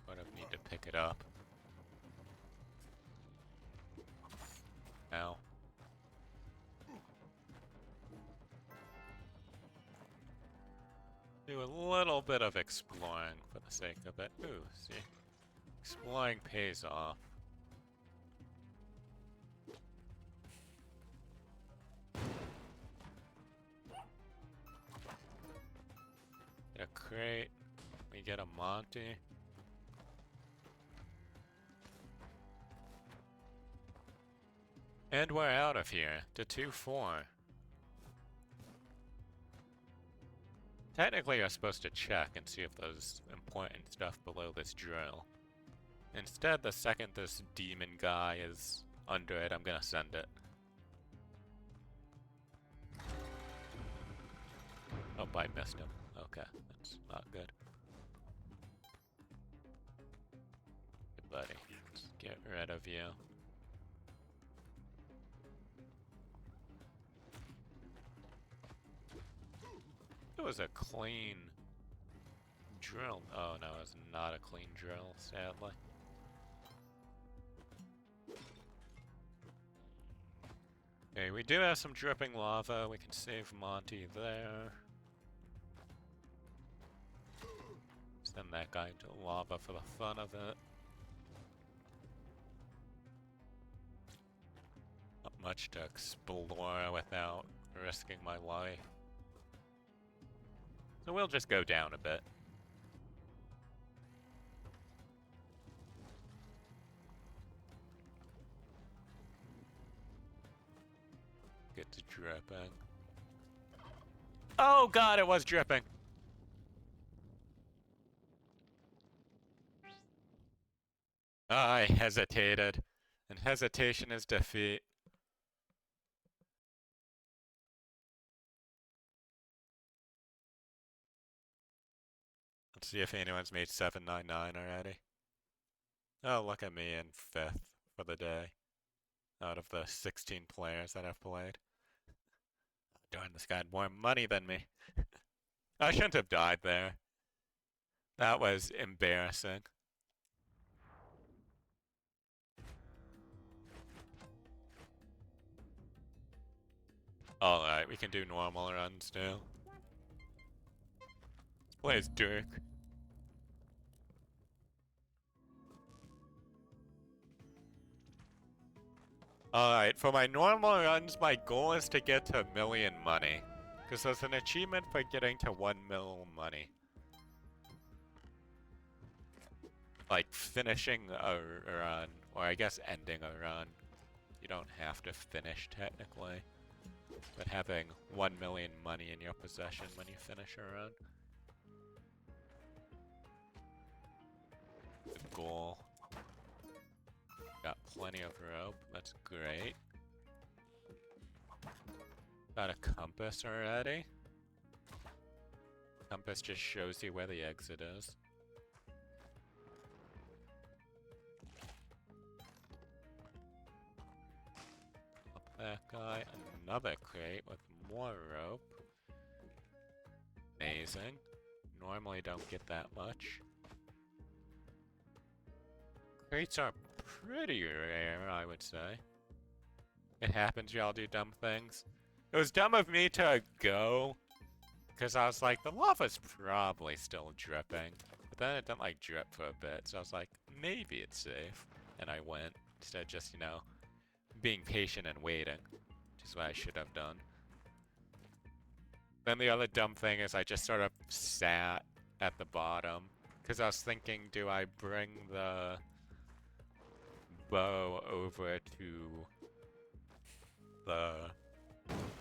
But I need to pick it up. Ow. Do a little bit of exploring for the sake of it. Ooh, see? Exploring pays off. Get a crate. We get a Monty. And we're out of here to 2-4. Technically, you're supposed to check and see if there's important stuff below this drill. Instead, the second this demon guy is under it, I'm gonna send it. Oh, I missed him. Okay, that's not good. Hey, buddy, let's get rid of you. It was a clean drill. Oh no, it was not a clean drill, sadly. Okay, we do have some dripping lava. We can save Monty there. Send that guy into lava for the fun of it. Not much to explore without risking my life. So we'll just go down a bit. Get to dripping. Oh god, it was dripping! I hesitated. And hesitation is defeat. Let's see if anyone's made 799 already. Oh, look at me in 5th for the day. Out of the 16 players that I've played. Darn, this guy had more money than me. I shouldn't have died there. That was embarrassing. Alright, we can do normal runs now. This plays Dirk. Alright, for my normal runs, my goal is to get to 1,000,000 money. Because there's an achievement for getting to 1,000,000 money. Like finishing a run, or I guess ending a run. You don't have to finish technically. But having 1,000,000 money in your possession when you finish a run. The goal. Got plenty of rope, that's great. Got a compass already. Compass just shows you where the exit is. Up that guy, another crate with more rope. Amazing. Normally don't get that much. Crates are pretty rare, I would say. It happens, y'all do dumb things. It was dumb of me to go, because I was like, the lava's probably still dripping. But then it didn't like drip for a bit, so I was like, maybe it's safe. And I went, instead of just, you know, being patient and waiting, which is what I should have done. Then the other dumb thing is I just sort of sat at the bottom, because I was thinking, do I bring the bow over to the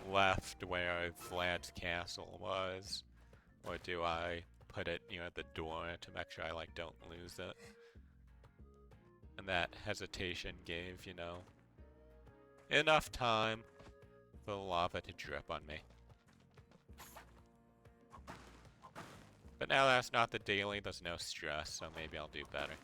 left where Vlad's castle was, or do I put it near the door to make sure I like don't lose it? And that hesitation gave, you know, enough time for the lava to drip on me. But now that's not the daily, there's no stress, so maybe I'll do better.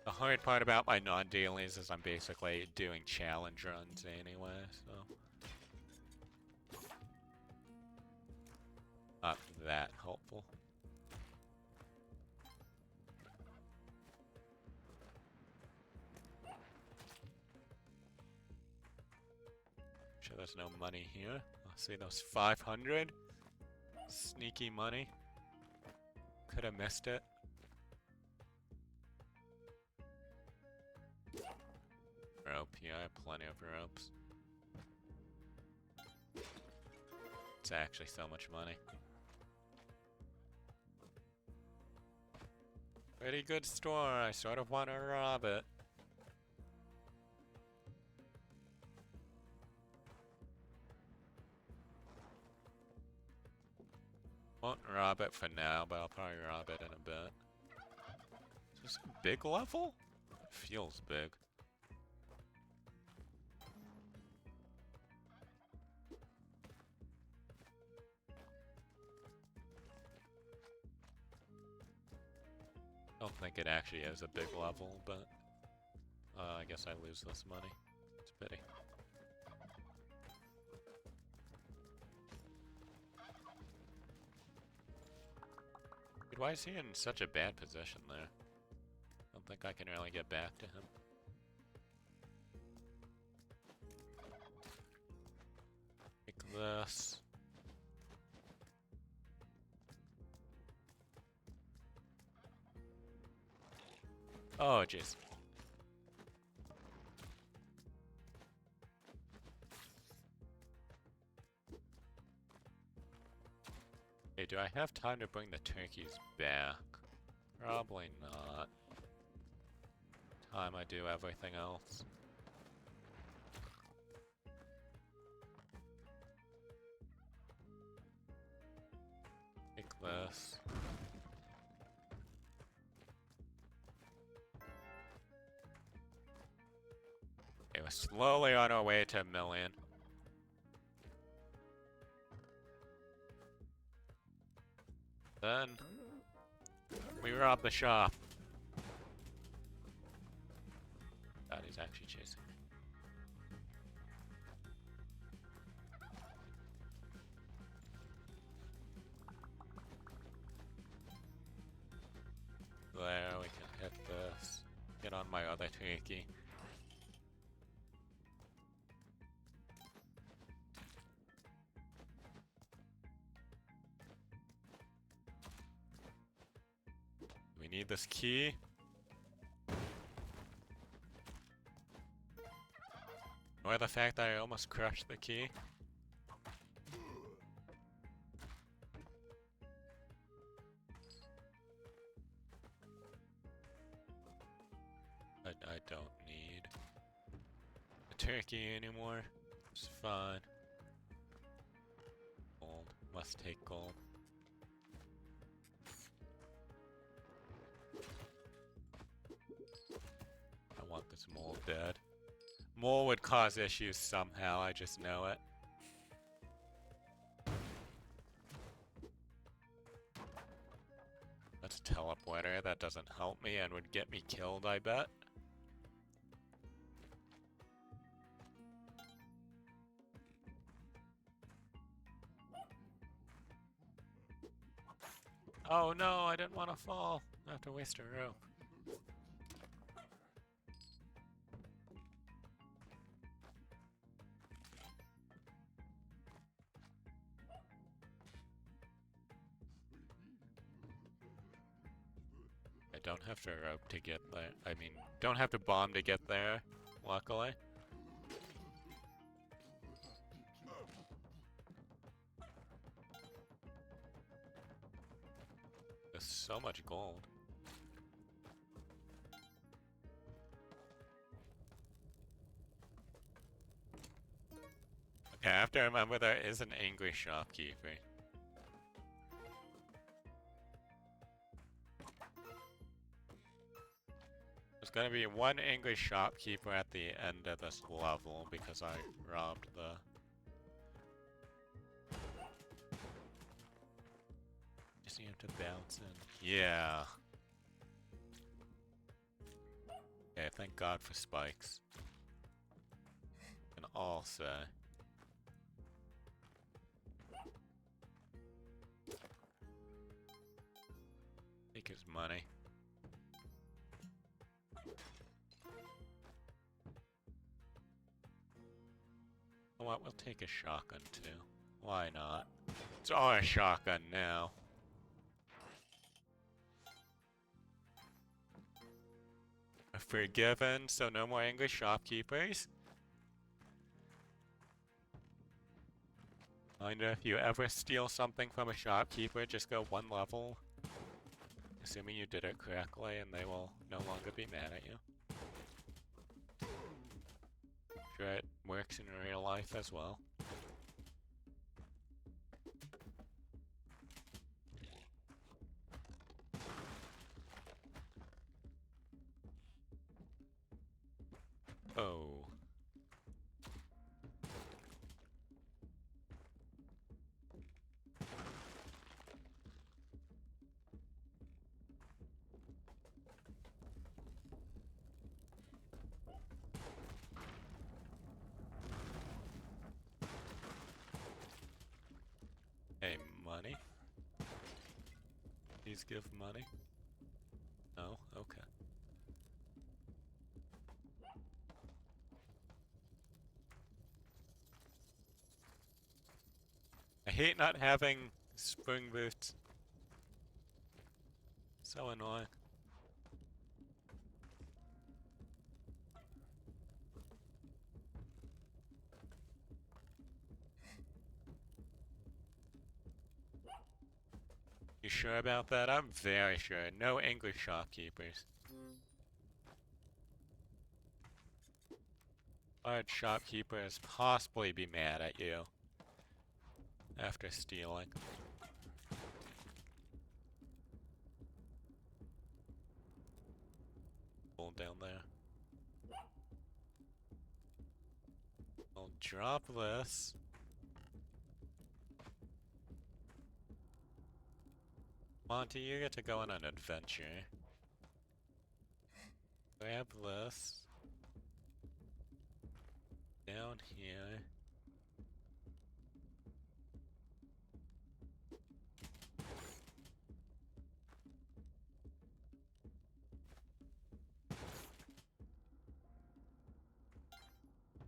The hard part about my non-dailies is I'm basically doing challenge runs anyway, so... Not that helpful. Sure there's no money here. I'll see those 500. Sneaky money. Could have missed it. Rope, yeah, I have plenty of ropes. It's actually so much money. Pretty good store, I sort of want to rob it. Won't rob it for now, but I'll probably rob it in a bit. Is this a big level? It feels big. I don't think it actually is a big level, but I guess I lose this money. It's a pity. Dude, why is he in such a bad position there? I don't think I can really get back to him. Take this. Oh, jeez. Hey, do I have time to bring the turkeys back? Probably not. Time I do everything else. Take this. Okay, we're slowly on our way to 1,000,000. Then we rob the shop. God, he's actually chasing me. There, we can hit this. Get on my other turkey. We need this key. Or the fact that I almost crushed the key. I don't need a turkey anymore. It's fine. Gold. Must take gold. I want this mole dead. Mole would cause issues somehow, I just know it. That's a teleporter. That doesn't help me and would get me killed, I bet. Oh no, I didn't want to fall. I have to waste a rope. I don't have to rope to get there. I mean, don't have to bomb to get there, luckily. There's so much gold. Okay, I have to remember there is an angry shopkeeper. There's gonna be one angry shopkeeper at the end of this level because I robbed the... Just need to bounce in. Yeah. Okay, thank God for spikes. And all say. Take his money. You know what? We'll take a shotgun too. Why not? It's all a shotgun now. Forgiven, so no more angry shopkeepers. Reminder, if you ever steal something from a shopkeeper, just go one level. Assuming you did it correctly, and they will no longer be mad at you. Sure, it works in real life as well. Oh. Hey, money? Please give money? No? Okay. I hate not having spring boots. So annoying. sure about that? I'm very sure. No English shopkeepers. Large shopkeepers possibly be mad at you after stealing. Hold down there. I'll drop this. Monty, you get to go on an adventure. Grab this. Down here.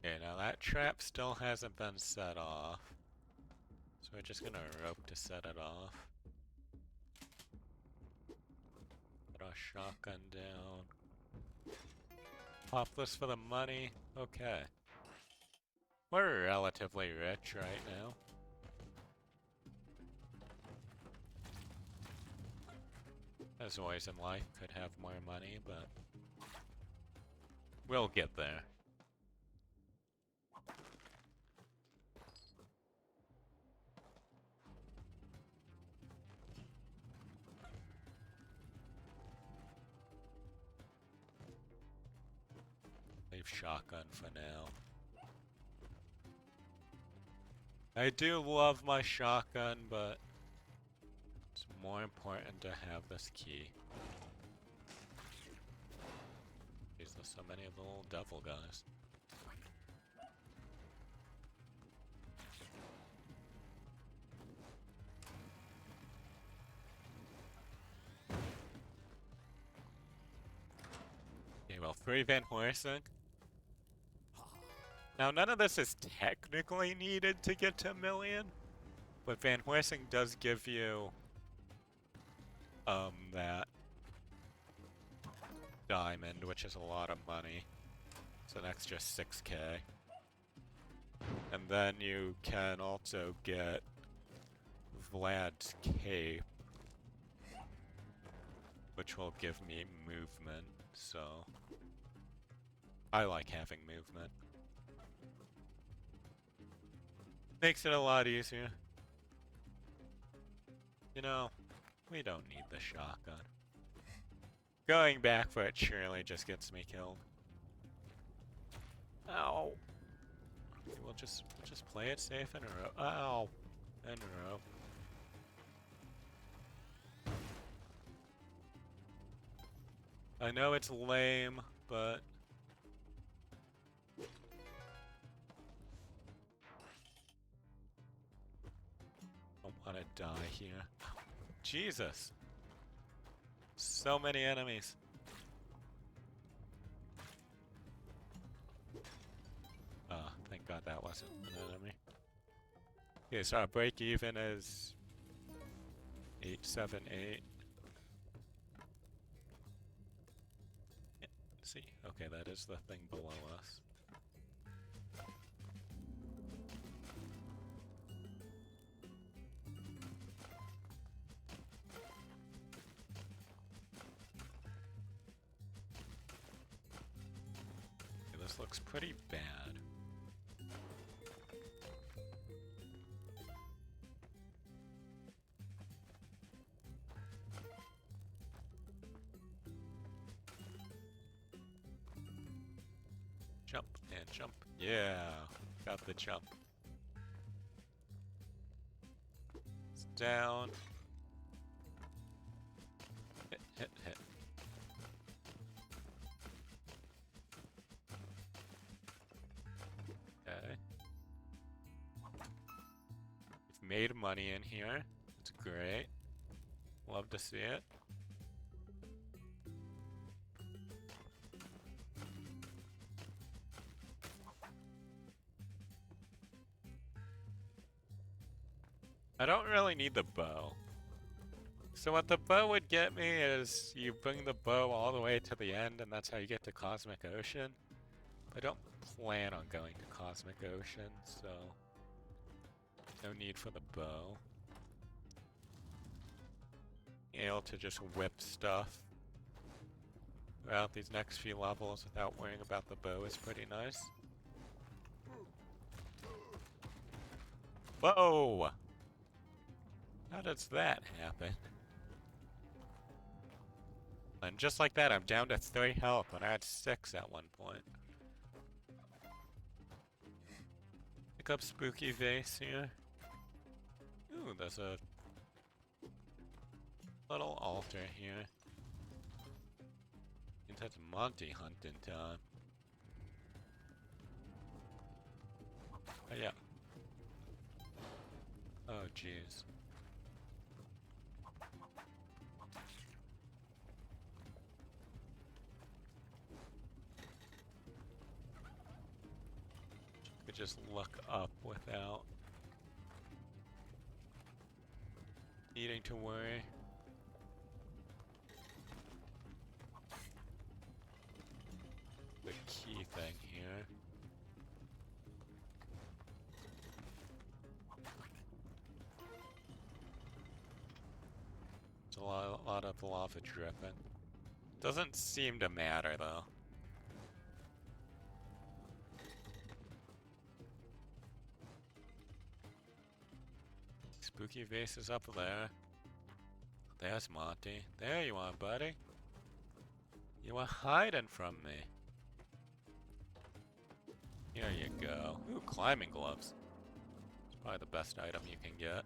Okay, now that trap still hasn't been set off. So we're just gonna rope to set it off. Put our shotgun down. Pop this for the money. Okay. We're relatively rich right now. As always in life, could have more money, but we'll get there. Leave shotgun for now. I do love my shotgun, but it's more important to have this key. There's so many of the little devil guys. Okay, well, 3 Van Horsing. Now, none of this is technically needed to get to 1,000,000, but Van Horsing does give you, that diamond, which is a lot of money. It's an extra 6k. And then you can also get Vlad's cape, which will give me movement, so I like having movement. Makes it a lot easier. You know, we don't need the shotgun. Going back for it surely just gets me killed. Ow. Okay, we'll just play it safe in a row. Ow. In a row. I know it's lame, but I don't want to die here. Jesus. So many enemies. Ah, thank God that wasn't an enemy. Okay, so our break even is 878. See, okay, that is the thing below us. Okay, this looks pretty bad. Jump and jump. Yeah, got the jump. It's down. Hit, hit, hit. Okay. We've made money in here. It's great. Love to see it. I don't really need the bow. So what the bow would get me is you bring the bow all the way to the end and that's how you get to Cosmic Ocean. I don't plan on going to Cosmic Ocean, so no need for the bow. able to just whip stuff throughout these next few levels without worrying about the bow is pretty nice. Whoa! How does that happen? And just like that, I'm down to 3 health when I had 6 at one point. Pick up Spooky Vase here. Ooh, there's a little altar here. Means it's Monty hunting time. Oh yeah. Oh jeez. Could just look up without needing to worry. The key thing here. There's a lot of lava dripping. Doesn't seem to matter though. Spooky vase is up there. There's Monty. There you are, buddy. You were hiding from me. Here you go. Ooh, climbing gloves. It's probably the best item you can get.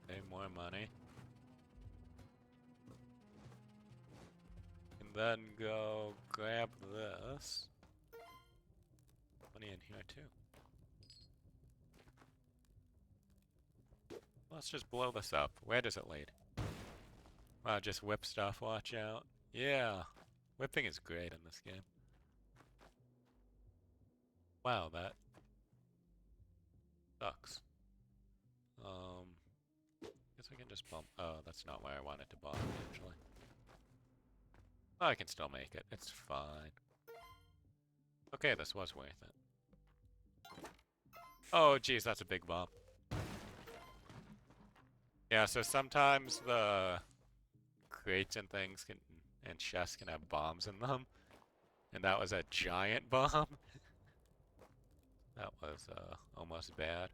Save more money. And then go grab this. Money in here too. Let's just blow this up. Where does it lead? Wow, just whip stuff, watch out. Yeah, whipping is great in this game. Wow, that sucks. Guess I can just bump. Oh, that's not where I wanted to bomb, actually. Oh, I can still make it. It's fine. Okay, this was worth it. Oh, geez, that's a big bomb. Yeah, so sometimes the crates and things can, and chests can have bombs in them. And that was a giant bomb. That was, almost bad.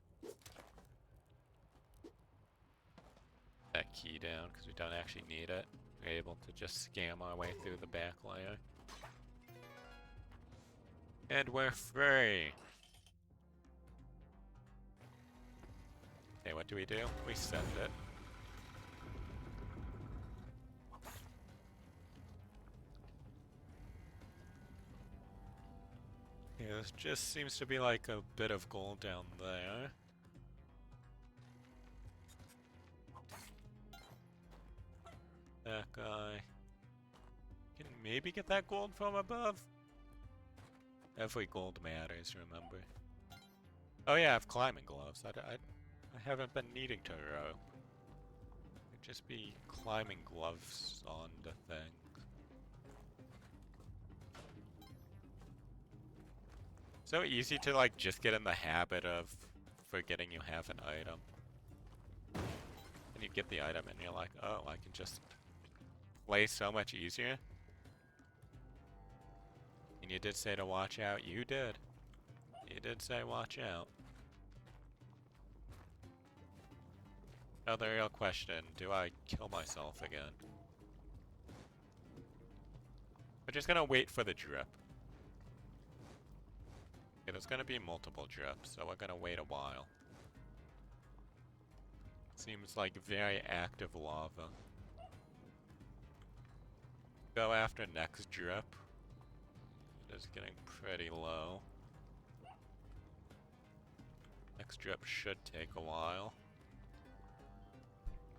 That key down, because we don't actually need it. We're able to just scam our way through the back layer. And we're free! Okay, what do? We send it. Yeah, this just seems to be like a bit of gold down there. That guy. Can maybe get that gold from above? Every gold matters, remember. Oh yeah, I have climbing gloves. I haven't been needing to rope. It'd just be climbing gloves on the thing. So easy to like just get in the habit of forgetting you have an item. And you get the item and you're like, oh, I can just play so much easier. And you did say to watch out. You did. You did say watch out. Now the real question, do I kill myself again? We're just gonna wait for the drip. Okay, there's gonna be multiple drips, so we're gonna wait a while. Seems like very active lava. Go after next drip. It is getting pretty low. Next drip should take a while.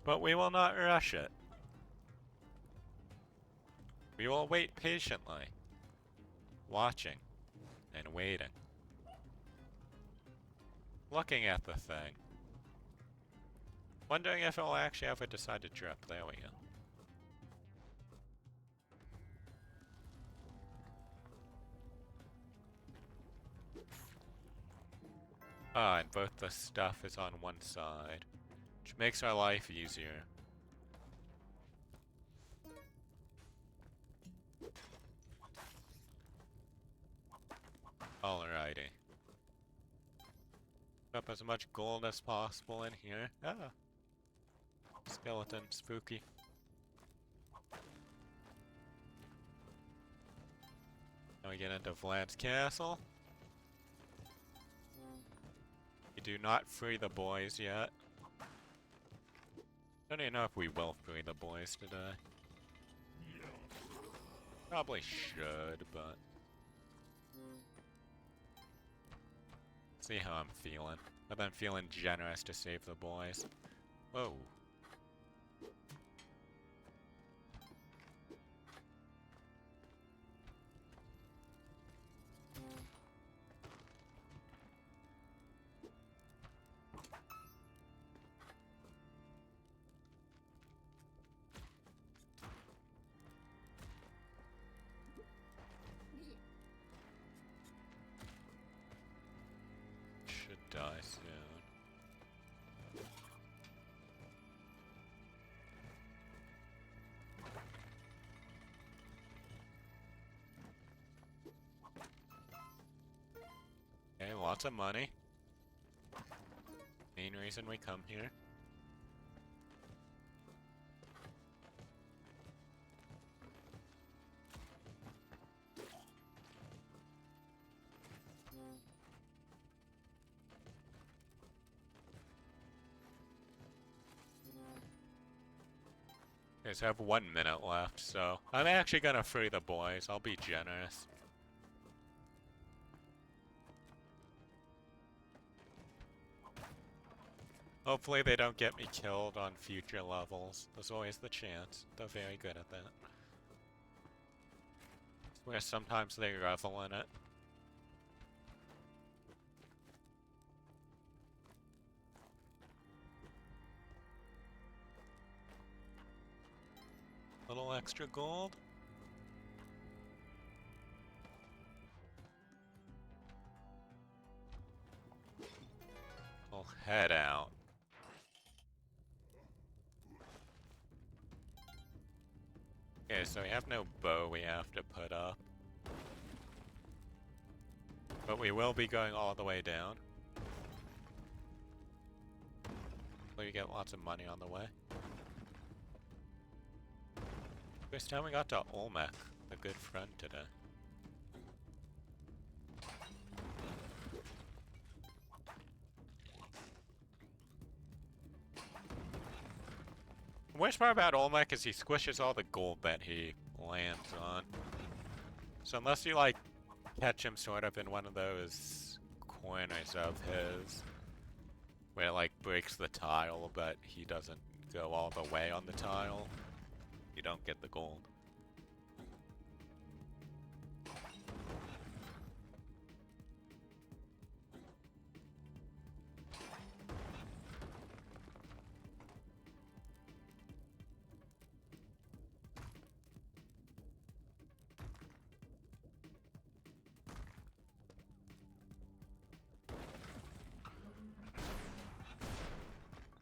But we will not rush it. We will wait patiently. Watching. And waiting. looking at the thing. Wondering if it'll actually ever decide to drip. There we go. Ah, and both the stuff is on one side, which makes our life easier. Alrighty. Up as much gold as possible in here. Ah. Skeleton, spooky. Now we get into Vlad's castle. We do not free the boys yet. Don't even know if we will free the boys today. Probably should, but... see how I'm feeling. But I'm feeling generous to save the boys. Whoa. Should die soon. Okay, lots of money. Main reason we come here. Okay, so I have 1 minute left, so I'm actually gonna free the boys. I'll be generous. Hopefully they don't get me killed on future levels. There's always the chance. They're very good at that. Where sometimes they revel in it. Little extra gold. We'll head out. Okay, so we have no bow we have to put up. But we will be going all the way down. So you get lots of money on the way. First time we got to Olmec, a good friend today. The worst part about Olmec is he squishes all the gold that he lands on. So unless you like catch him sort of in one of those corners of his, where it like breaks the tile but he doesn't go all the way on the tile, you don't get the gold.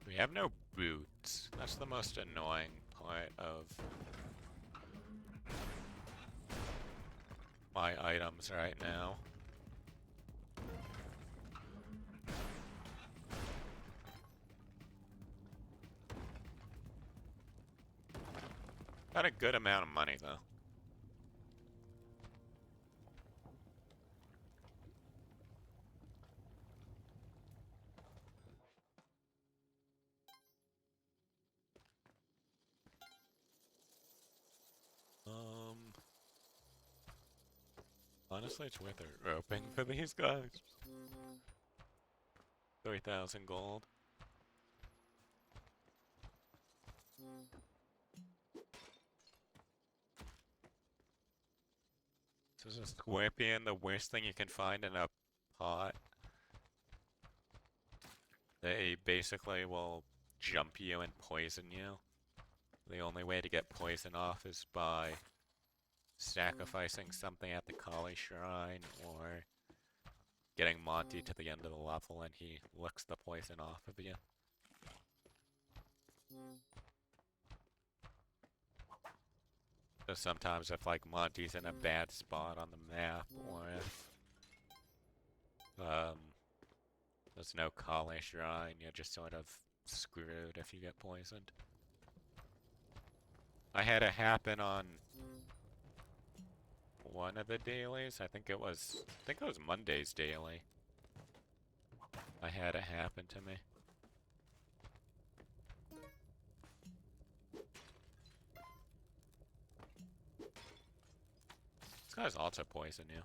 We have no boots. That's the most annoying part of my items right now. Got a good amount of money though. Honestly, it's worth it roping for these guys. 3,000 gold. So is a scorpion the worst thing you can find in a pot? They basically will jump you and poison you. The only way to get poison off is by sacrificing something at the Kali Shrine or getting Monty to the end of the level and he licks the poison off of you. So sometimes if like Monty's in a bad spot on the map or if there's no Kali Shrine, you're just sort of screwed if you get poisoned. I had it happen on one of the dailies. I think it was Monday's daily. I had it happen to me. These guys also poison you.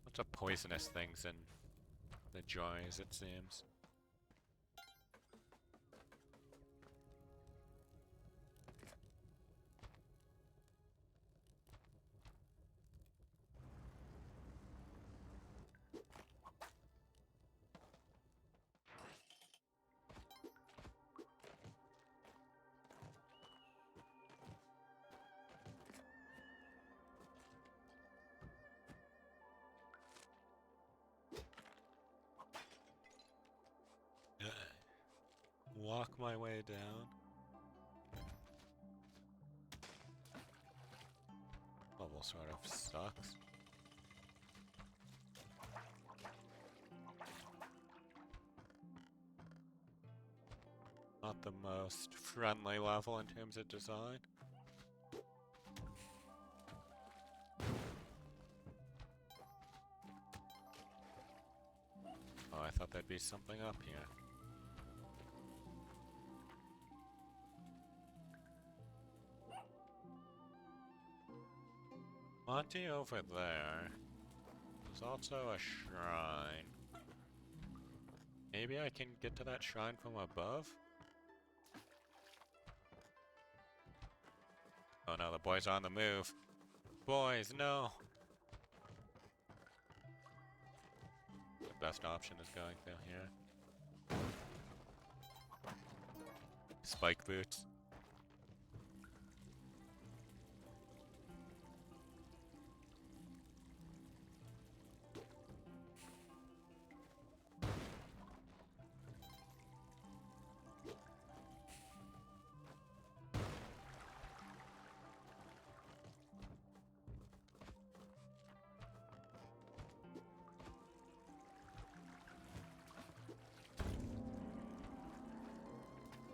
Lots of poisonous things in the joys, it seems. Walk my way down. Level sort of sucks. Not the most friendly level in terms of design. Oh, I thought there'd be something up here. Monty over there. There's also a shrine. Maybe I can get to that shrine from above? Oh no, the boys are on the move. Boys, no! The best option is going through here. Spike boots.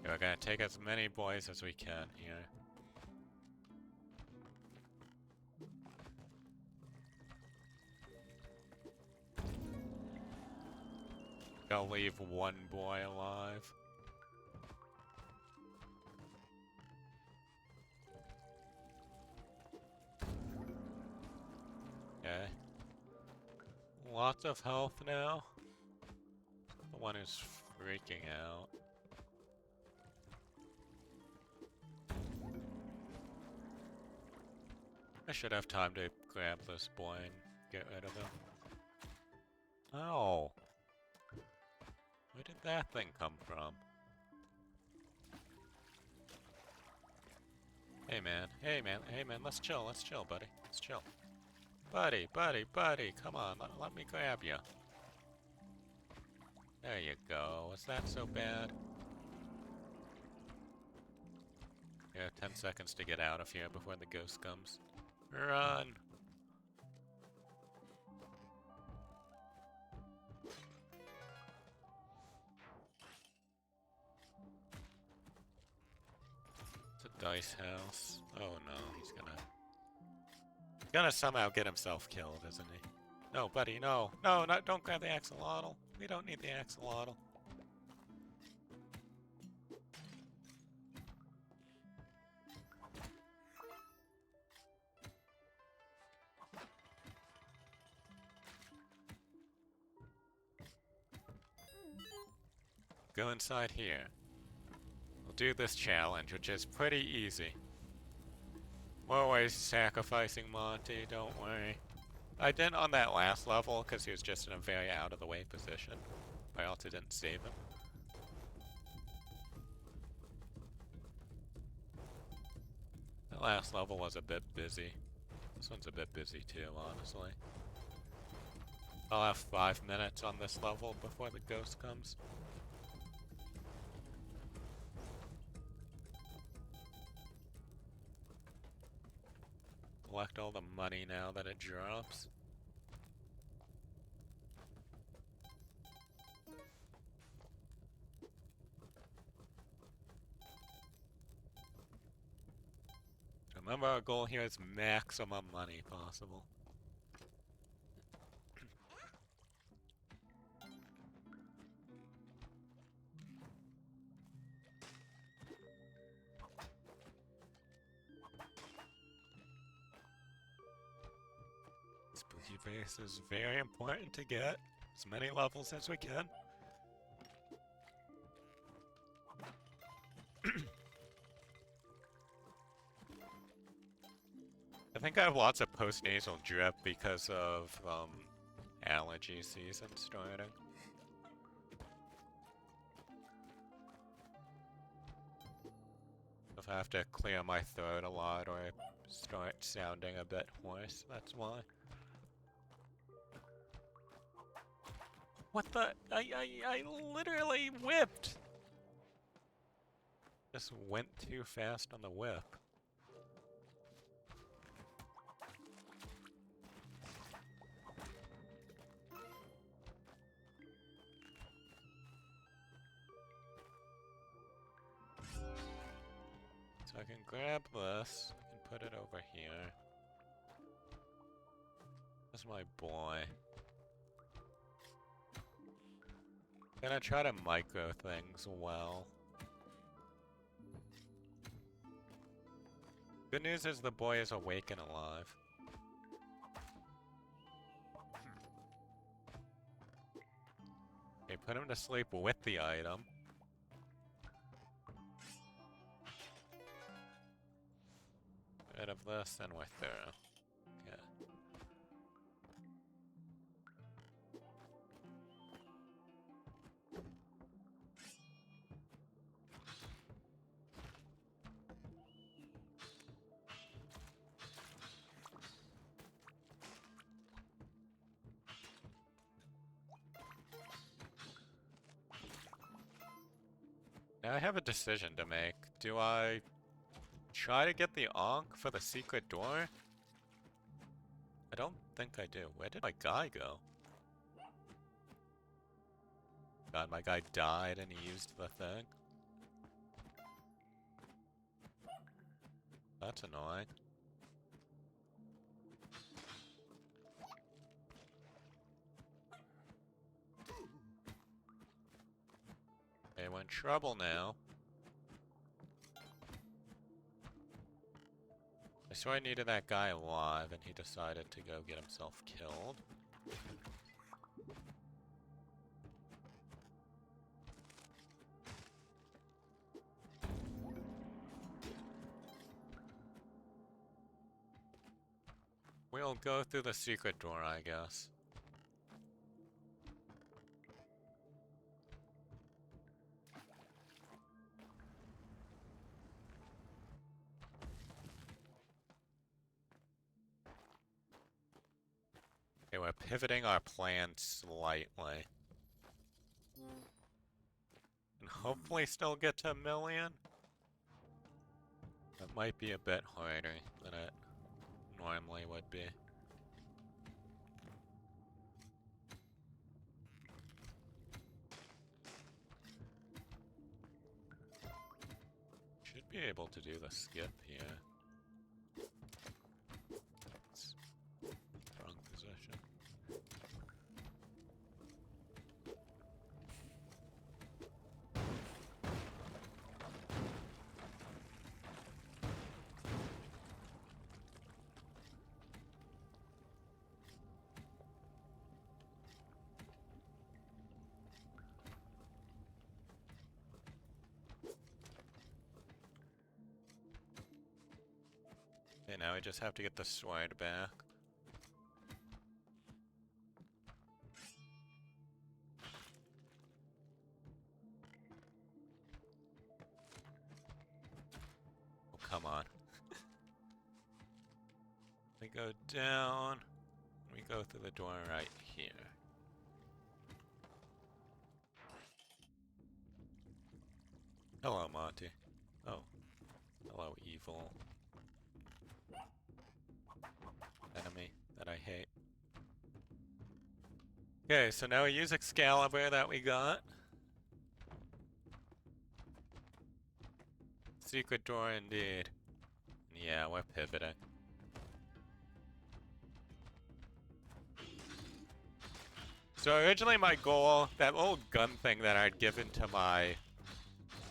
We're gonna take as many boys as we can here. I'll leave one boy alive. Okay. Lots of health now. The one who's freaking out. I should have time to grab this boy and get rid of him. Oh! Where did that thing come from? Hey man, hey man, hey man, let's chill, buddy. Let's chill. Buddy, come on, let me grab you. There you go, was that so bad? Yeah, 10 seconds to get out of here before the ghost comes. Run! It's a dice house. Oh no, he's gonna somehow get himself killed, isn't he? No, buddy, no. No, don't grab the axolotl. We don't need the axolotl. Go inside here. We'll do this challenge, which is pretty easy. We're always sacrificing Monty, don't worry. I didn't on that last level, because he was just in a very out-of-the-way position. I also didn't save him. That last level was a bit busy. This one's a bit busy too, honestly. I'll have 5 minutes on this level before the ghost comes. Collect all the money now that it drops. Remember, our goal here is maximum money possible. Spooky face is very important to get as many levels as we can. I think I have lots of post-nasal drip because of allergy season starting. If I have to clear my throat a lot or I start sounding a bit hoarse, that's why. What the? I literally whipped! Just went too fast on the whip. So I can grab this, I can put it over here. That's my boy. Gonna try to micro things well. Good news is the boy is awake and alive. Okay, put him to sleep with the item. Rid of this and we're through. Okay. Now I have a decision to make. Do I try to get the Ankh for the secret door? I don't think I do. Where did my guy go? God, my guy died and he used the thing. That's annoying. Okay, we're in trouble now. I swear I needed that guy alive and he decided to go get himself killed. We'll go through the secret door, I guess. Okay, we're pivoting our plan slightly. And hopefully still get to 1,000,000. That might be a bit harder than it normally would be. Should be able to do the skip here. It's wrong position. Okay, now we just have to get the sword back. We go down. We go through the door right here. Hello, Monty. Oh. Hello, evil enemy that I hate. Okay, so now we use Excalibur that we got. Secret door indeed. Yeah, we're pivoting. So originally my goal, that old gun thing that I'd given to my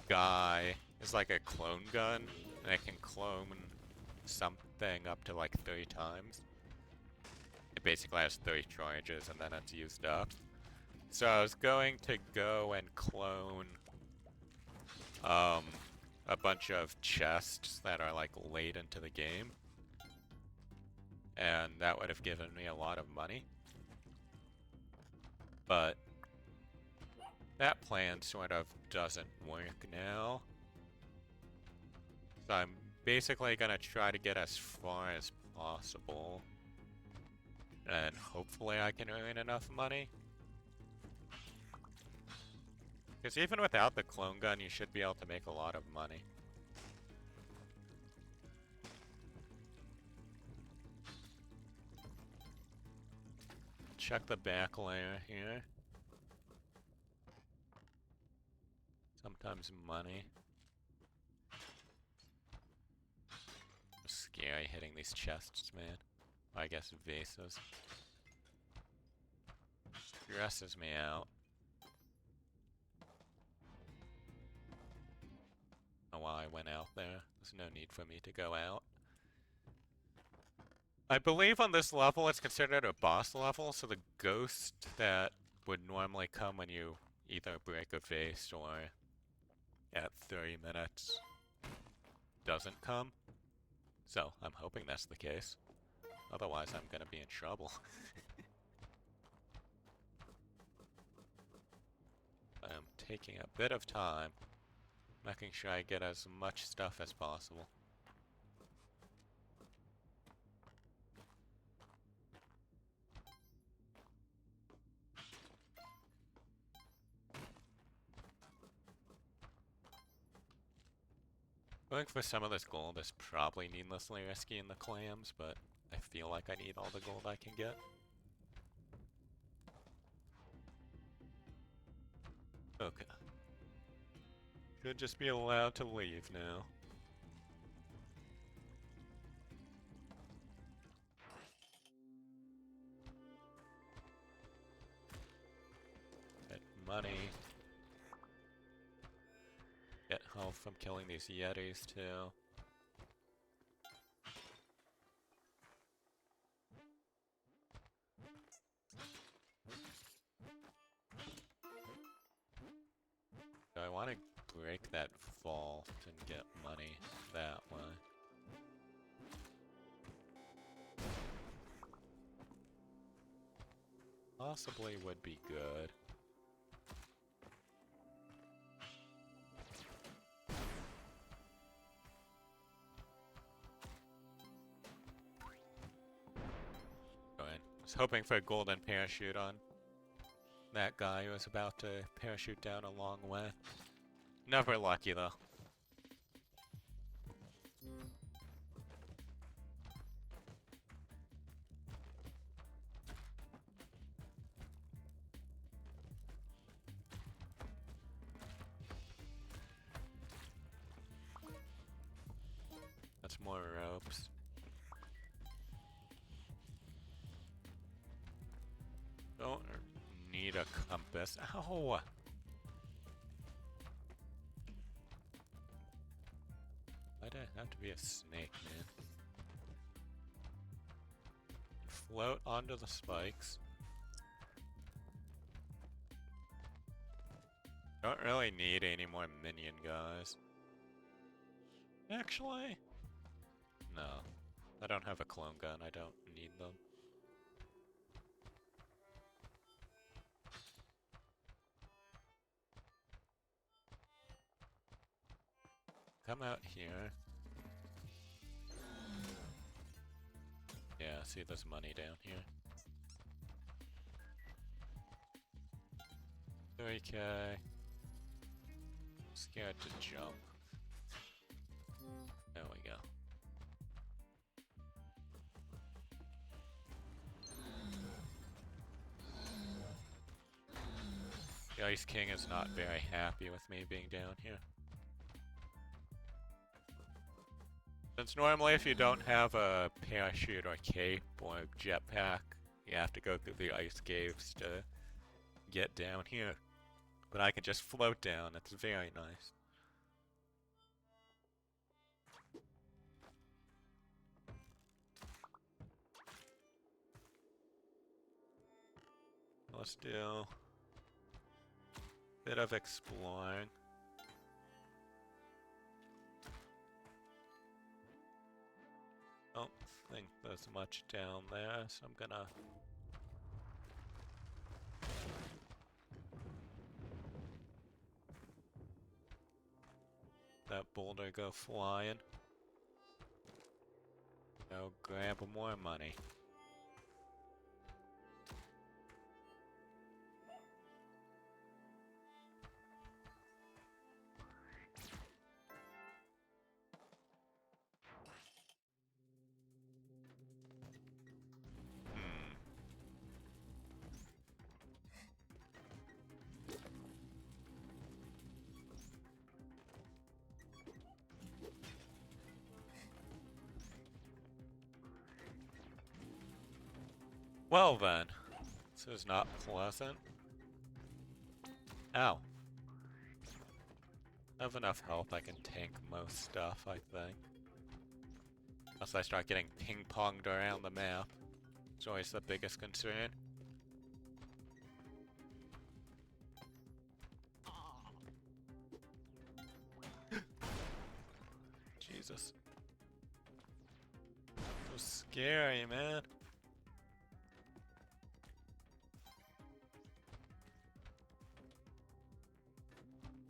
guy is like a clone gun, and I can clone something up to like 3 times. It basically has 3 charges and then it's used up. So I was going to go and clone a bunch of chests that are like late into the game. And that would have given me a lot of money. But that plan sort of doesn't work now. So I'm basically gonna try to get as far as possible. And hopefully I can earn enough money. Because even without the clone gun, you should be able to make a lot of money. Check the back layer here. Sometimes money. Scary hitting these chests, man. Well, I guess vases. Stresses me out. Oh, well, I went out there. There's no need for me to go out. I believe on this level it's considered a boss level, so the ghost that would normally come when you either break a vase or at 30 minutes doesn't come. So, I'm hoping that's the case. Otherwise, I'm gonna be in trouble. I'm taking a bit of time, making sure I get as much stuff as possible. Going for some of this gold is probably needlessly risky in the clams, but I feel like I need all the gold I can get. Okay. Should just be allowed to leave now. Get money. Get health from killing these yetis too. So I want to break that vault and get money that way. Possibly would be good. Was hoping for a golden parachute on that guy who was about to parachute down a long way. Never lucky though. That's more ropes. Don't need a compass. Ow! Why'd I have to be a snake, man? Float onto the spikes. Don't really need any more minion guys. Actually? No. I don't have a clone gun, I don't need them. Come out here. Yeah, see there's money down here. 3K. Scared to jump. There we go. The Ice King is not very happy with me being down here. Since normally if you don't have a parachute or cape or jetpack, you have to go through the ice caves to get down here. But I can just float down, it's very nice. Let's do a bit of exploring. Don't think there's much down there, so I'm gonna that boulder go flying. Go grab more money. Well then, this is not pleasant. Ow. I have enough health I can tank most stuff, I think. Unless I start getting ping-ponged around the map. It's always the biggest concern. Jesus. So scary, man.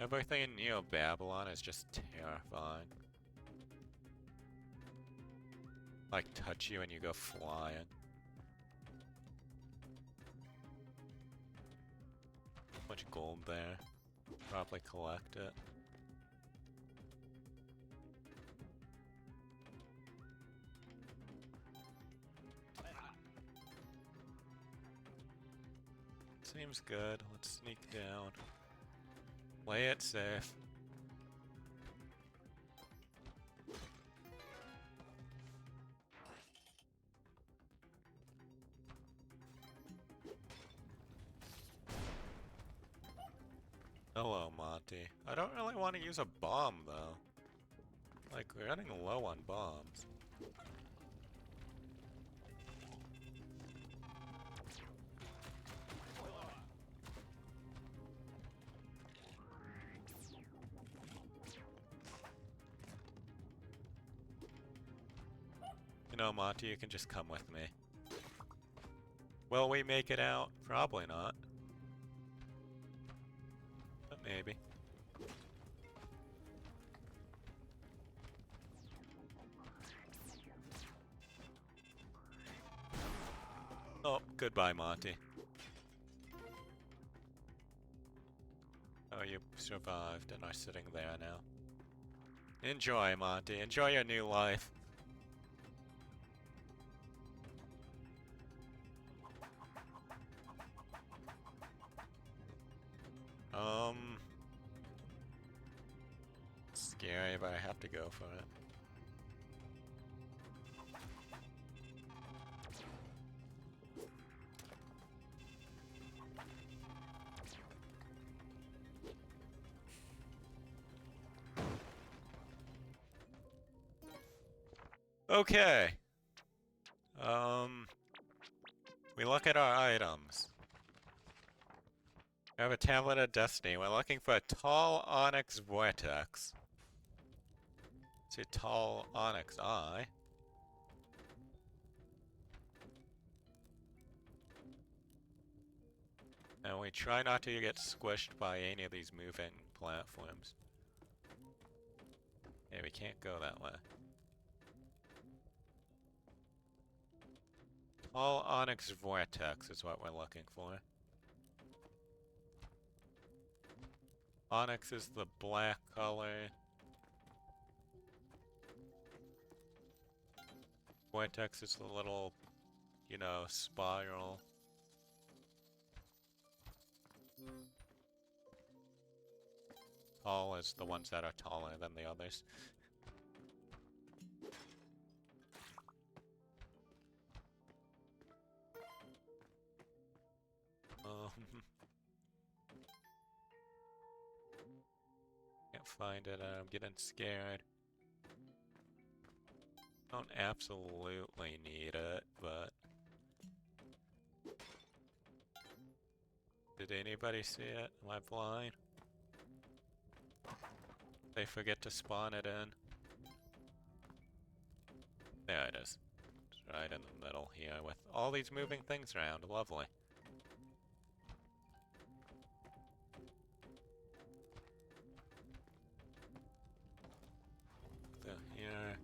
Everything in Neo Babylon is just terrifying. Like touch you and you go flying. Much gold there. Probably collect it. Seems good. Let's sneak down. Play it safe. Hello, Monty. I don't really want to use a bomb, though. Like, we're running low on bombs. You know, Monty, you can just come with me. Will we make it out? Probably not. But maybe. Oh, goodbye, Monty. Oh, you survived and are sitting there now. Enjoy, Monty. Enjoy your new life. Scary, but I have to go for it. Okay. We look at our items. We have a Tablet of Destiny. We're looking for a tall onyx vortex. It's a tall onyx eye. And we try not to get squished by any of these moving platforms. Yeah, we can't go that way. All Onyx Vortex is what we're looking for. Onyx is the black color. Vortex is the little, you know, spiral. Tall is the ones that are taller than the others. Can't find it. I'm getting scared. Don't absolutely need it, but... Did anybody see it? Am I blind? They forget to spawn it in. There it is. It's right in the middle here with all these moving things around. Lovely. So here.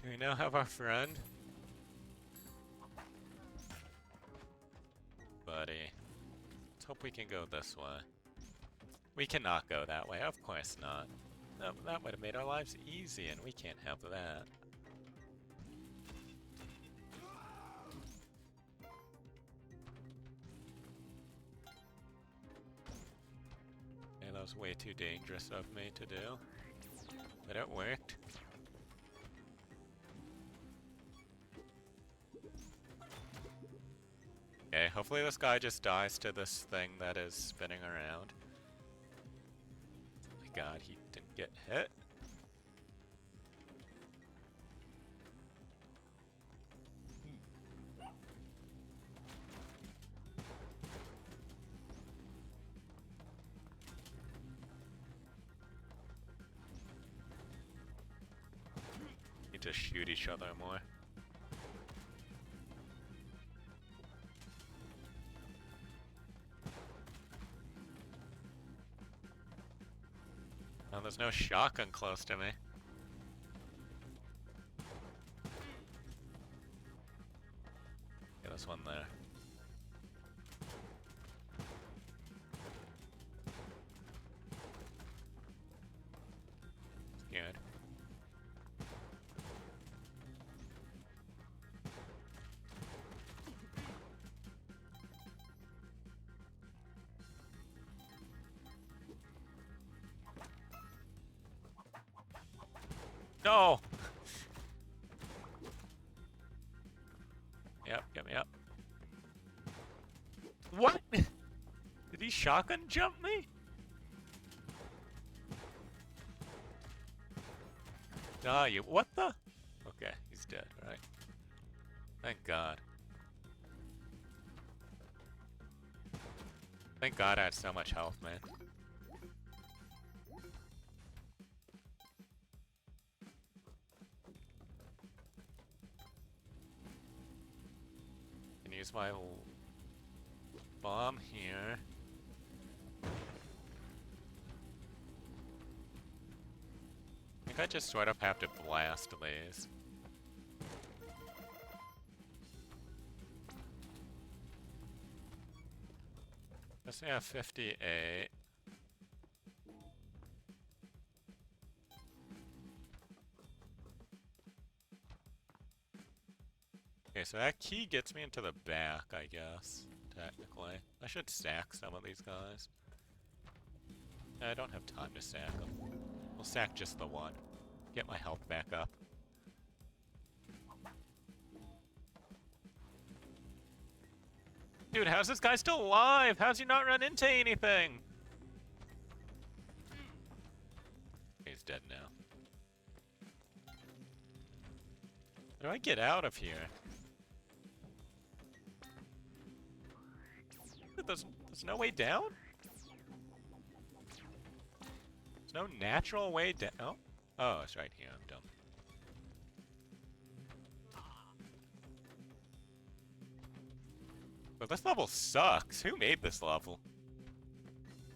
Do we now have our friend? Buddy. Let's hope we can go this way. We cannot go that way, of course not. That would have made our lives easy, and we can't have that. Yeah, that was way too dangerous of me to do. But it worked. Okay, hopefully this guy just dies to this thing that is spinning around. Oh my god, he didn't get hit. Need to shoot each other more. Oh, there's no shotgun close to me. Yeah, there's one there. Scared. No! Yep. What? Did he shotgun jump me? Ah, you. What the? Okay, he's dead, right? Thank God. Thank God I had so much health, man. Can use my bomb here. I think I just sort of have to blast these. Let's say I have 58. Okay, so that key gets me into the back, I guess, technically. I should sack some of these guys. I don't have time to sack them. We'll sack just the one. Get my health back up. Dude, how's this guy still alive? How's he not run into anything? He's dead now. How do I get out of here? There's no way down? There's no natural way down? Oh, it's right here. I'm dumb. But this level sucks. Who made this level?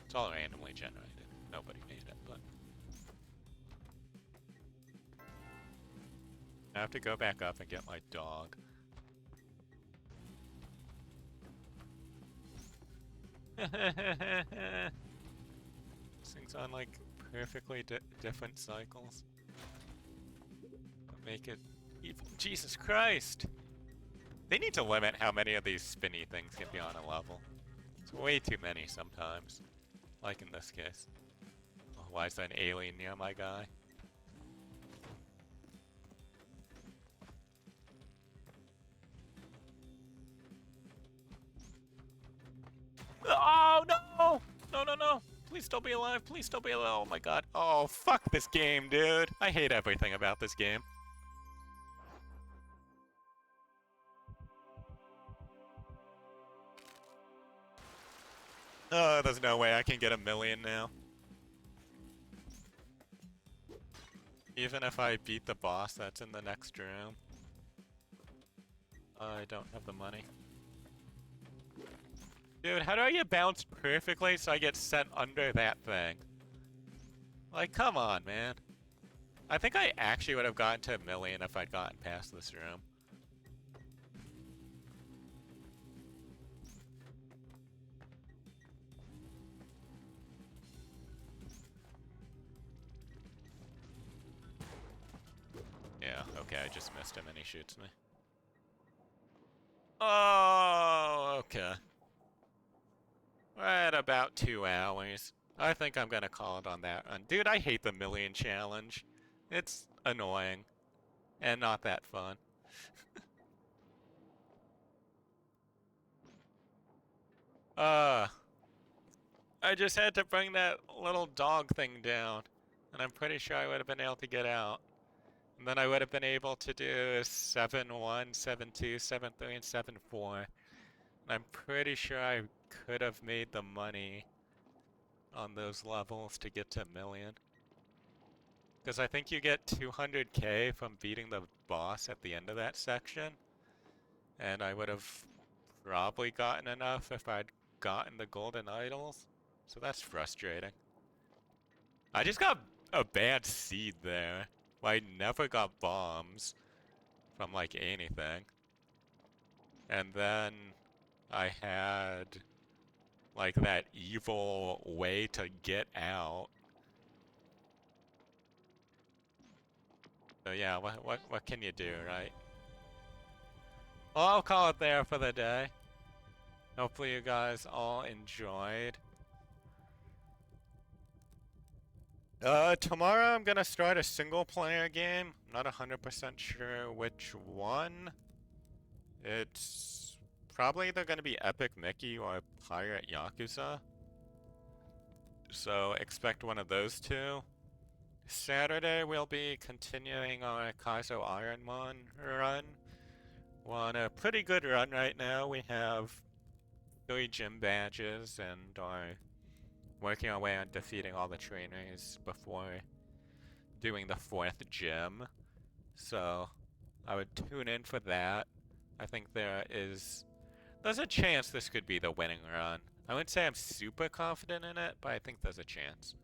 It's all randomly generated. Nobody made it, but... I have to go back up and get my dog. This thing's on like perfectly different cycles. But make it even. Jesus Christ! They need to limit how many of these spinny things can be on a level. It's way too many sometimes. Like in this case. Oh, why is that an alien near my guy? Oh no! No, no, no! Please still be alive. Please still be alive. Oh my god. Oh, fuck this game, dude. I hate everything about this game. Oh, there's no way I can get 1,000,000 now. Even if I beat the boss that's in the next room. I don't have the money. Dude, how do I get bounced perfectly so I get sent under that thing? Like, come on, man. I think I actually would have gotten to 1,000,000 if I'd gotten past this room. Yeah, okay, I just missed him and he shoots me. Oh, okay. We're at about 2 hours. I think I'm gonna call it on that run. Dude, I hate the 1,000,000 challenge. It's annoying. And not that fun. I just had to bring that little dog thing down. And I'm pretty sure I would have been able to get out. And then I would have been able to do 7-1, 7-2, 7-3, and 7-4. And I'm pretty sure I could have made the money on those levels to get to 1,000,000. Because I think you get 200k from beating the boss at the end of that section. And I would have probably gotten enough if I'd gotten the golden idols. So that's frustrating. I just got a bad seed there. I never got bombs from like anything. And then I had like that evil way to get out. So yeah, what can you do, right? Well, I'll call it there for the day. Hopefully you guys all enjoyed. Tomorrow I'm gonna start a single player game. Not 100% sure which one. It's probably either gonna be Epic Mickey or Pirate Yakuza. So expect one of those two. Saturday we'll be continuing our Kaizo Ironmon run. We're on a pretty good run right now. We have 3 gym badges and are working our way on defeating all the trainers before doing the 4th gym. So I would tune in for that. I think there's a chance this could be the winning run. I wouldn't say I'm super confident in it, but I think there's a chance.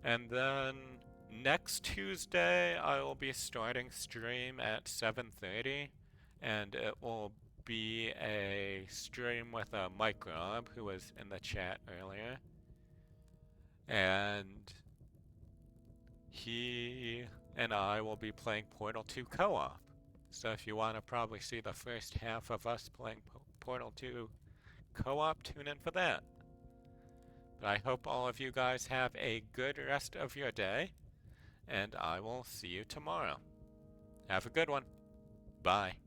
And then next Tuesday I will be starting stream at 7:30, and it will be a stream with Mike Rob, who was in the chat earlier. And he and I will be playing Portal 2 co-op. So if you want to probably see the first half of us playing Portal 2 co-op, tune in for that. But I hope all of you guys have a good rest of your day, and I will see you tomorrow. Have a good one. Bye.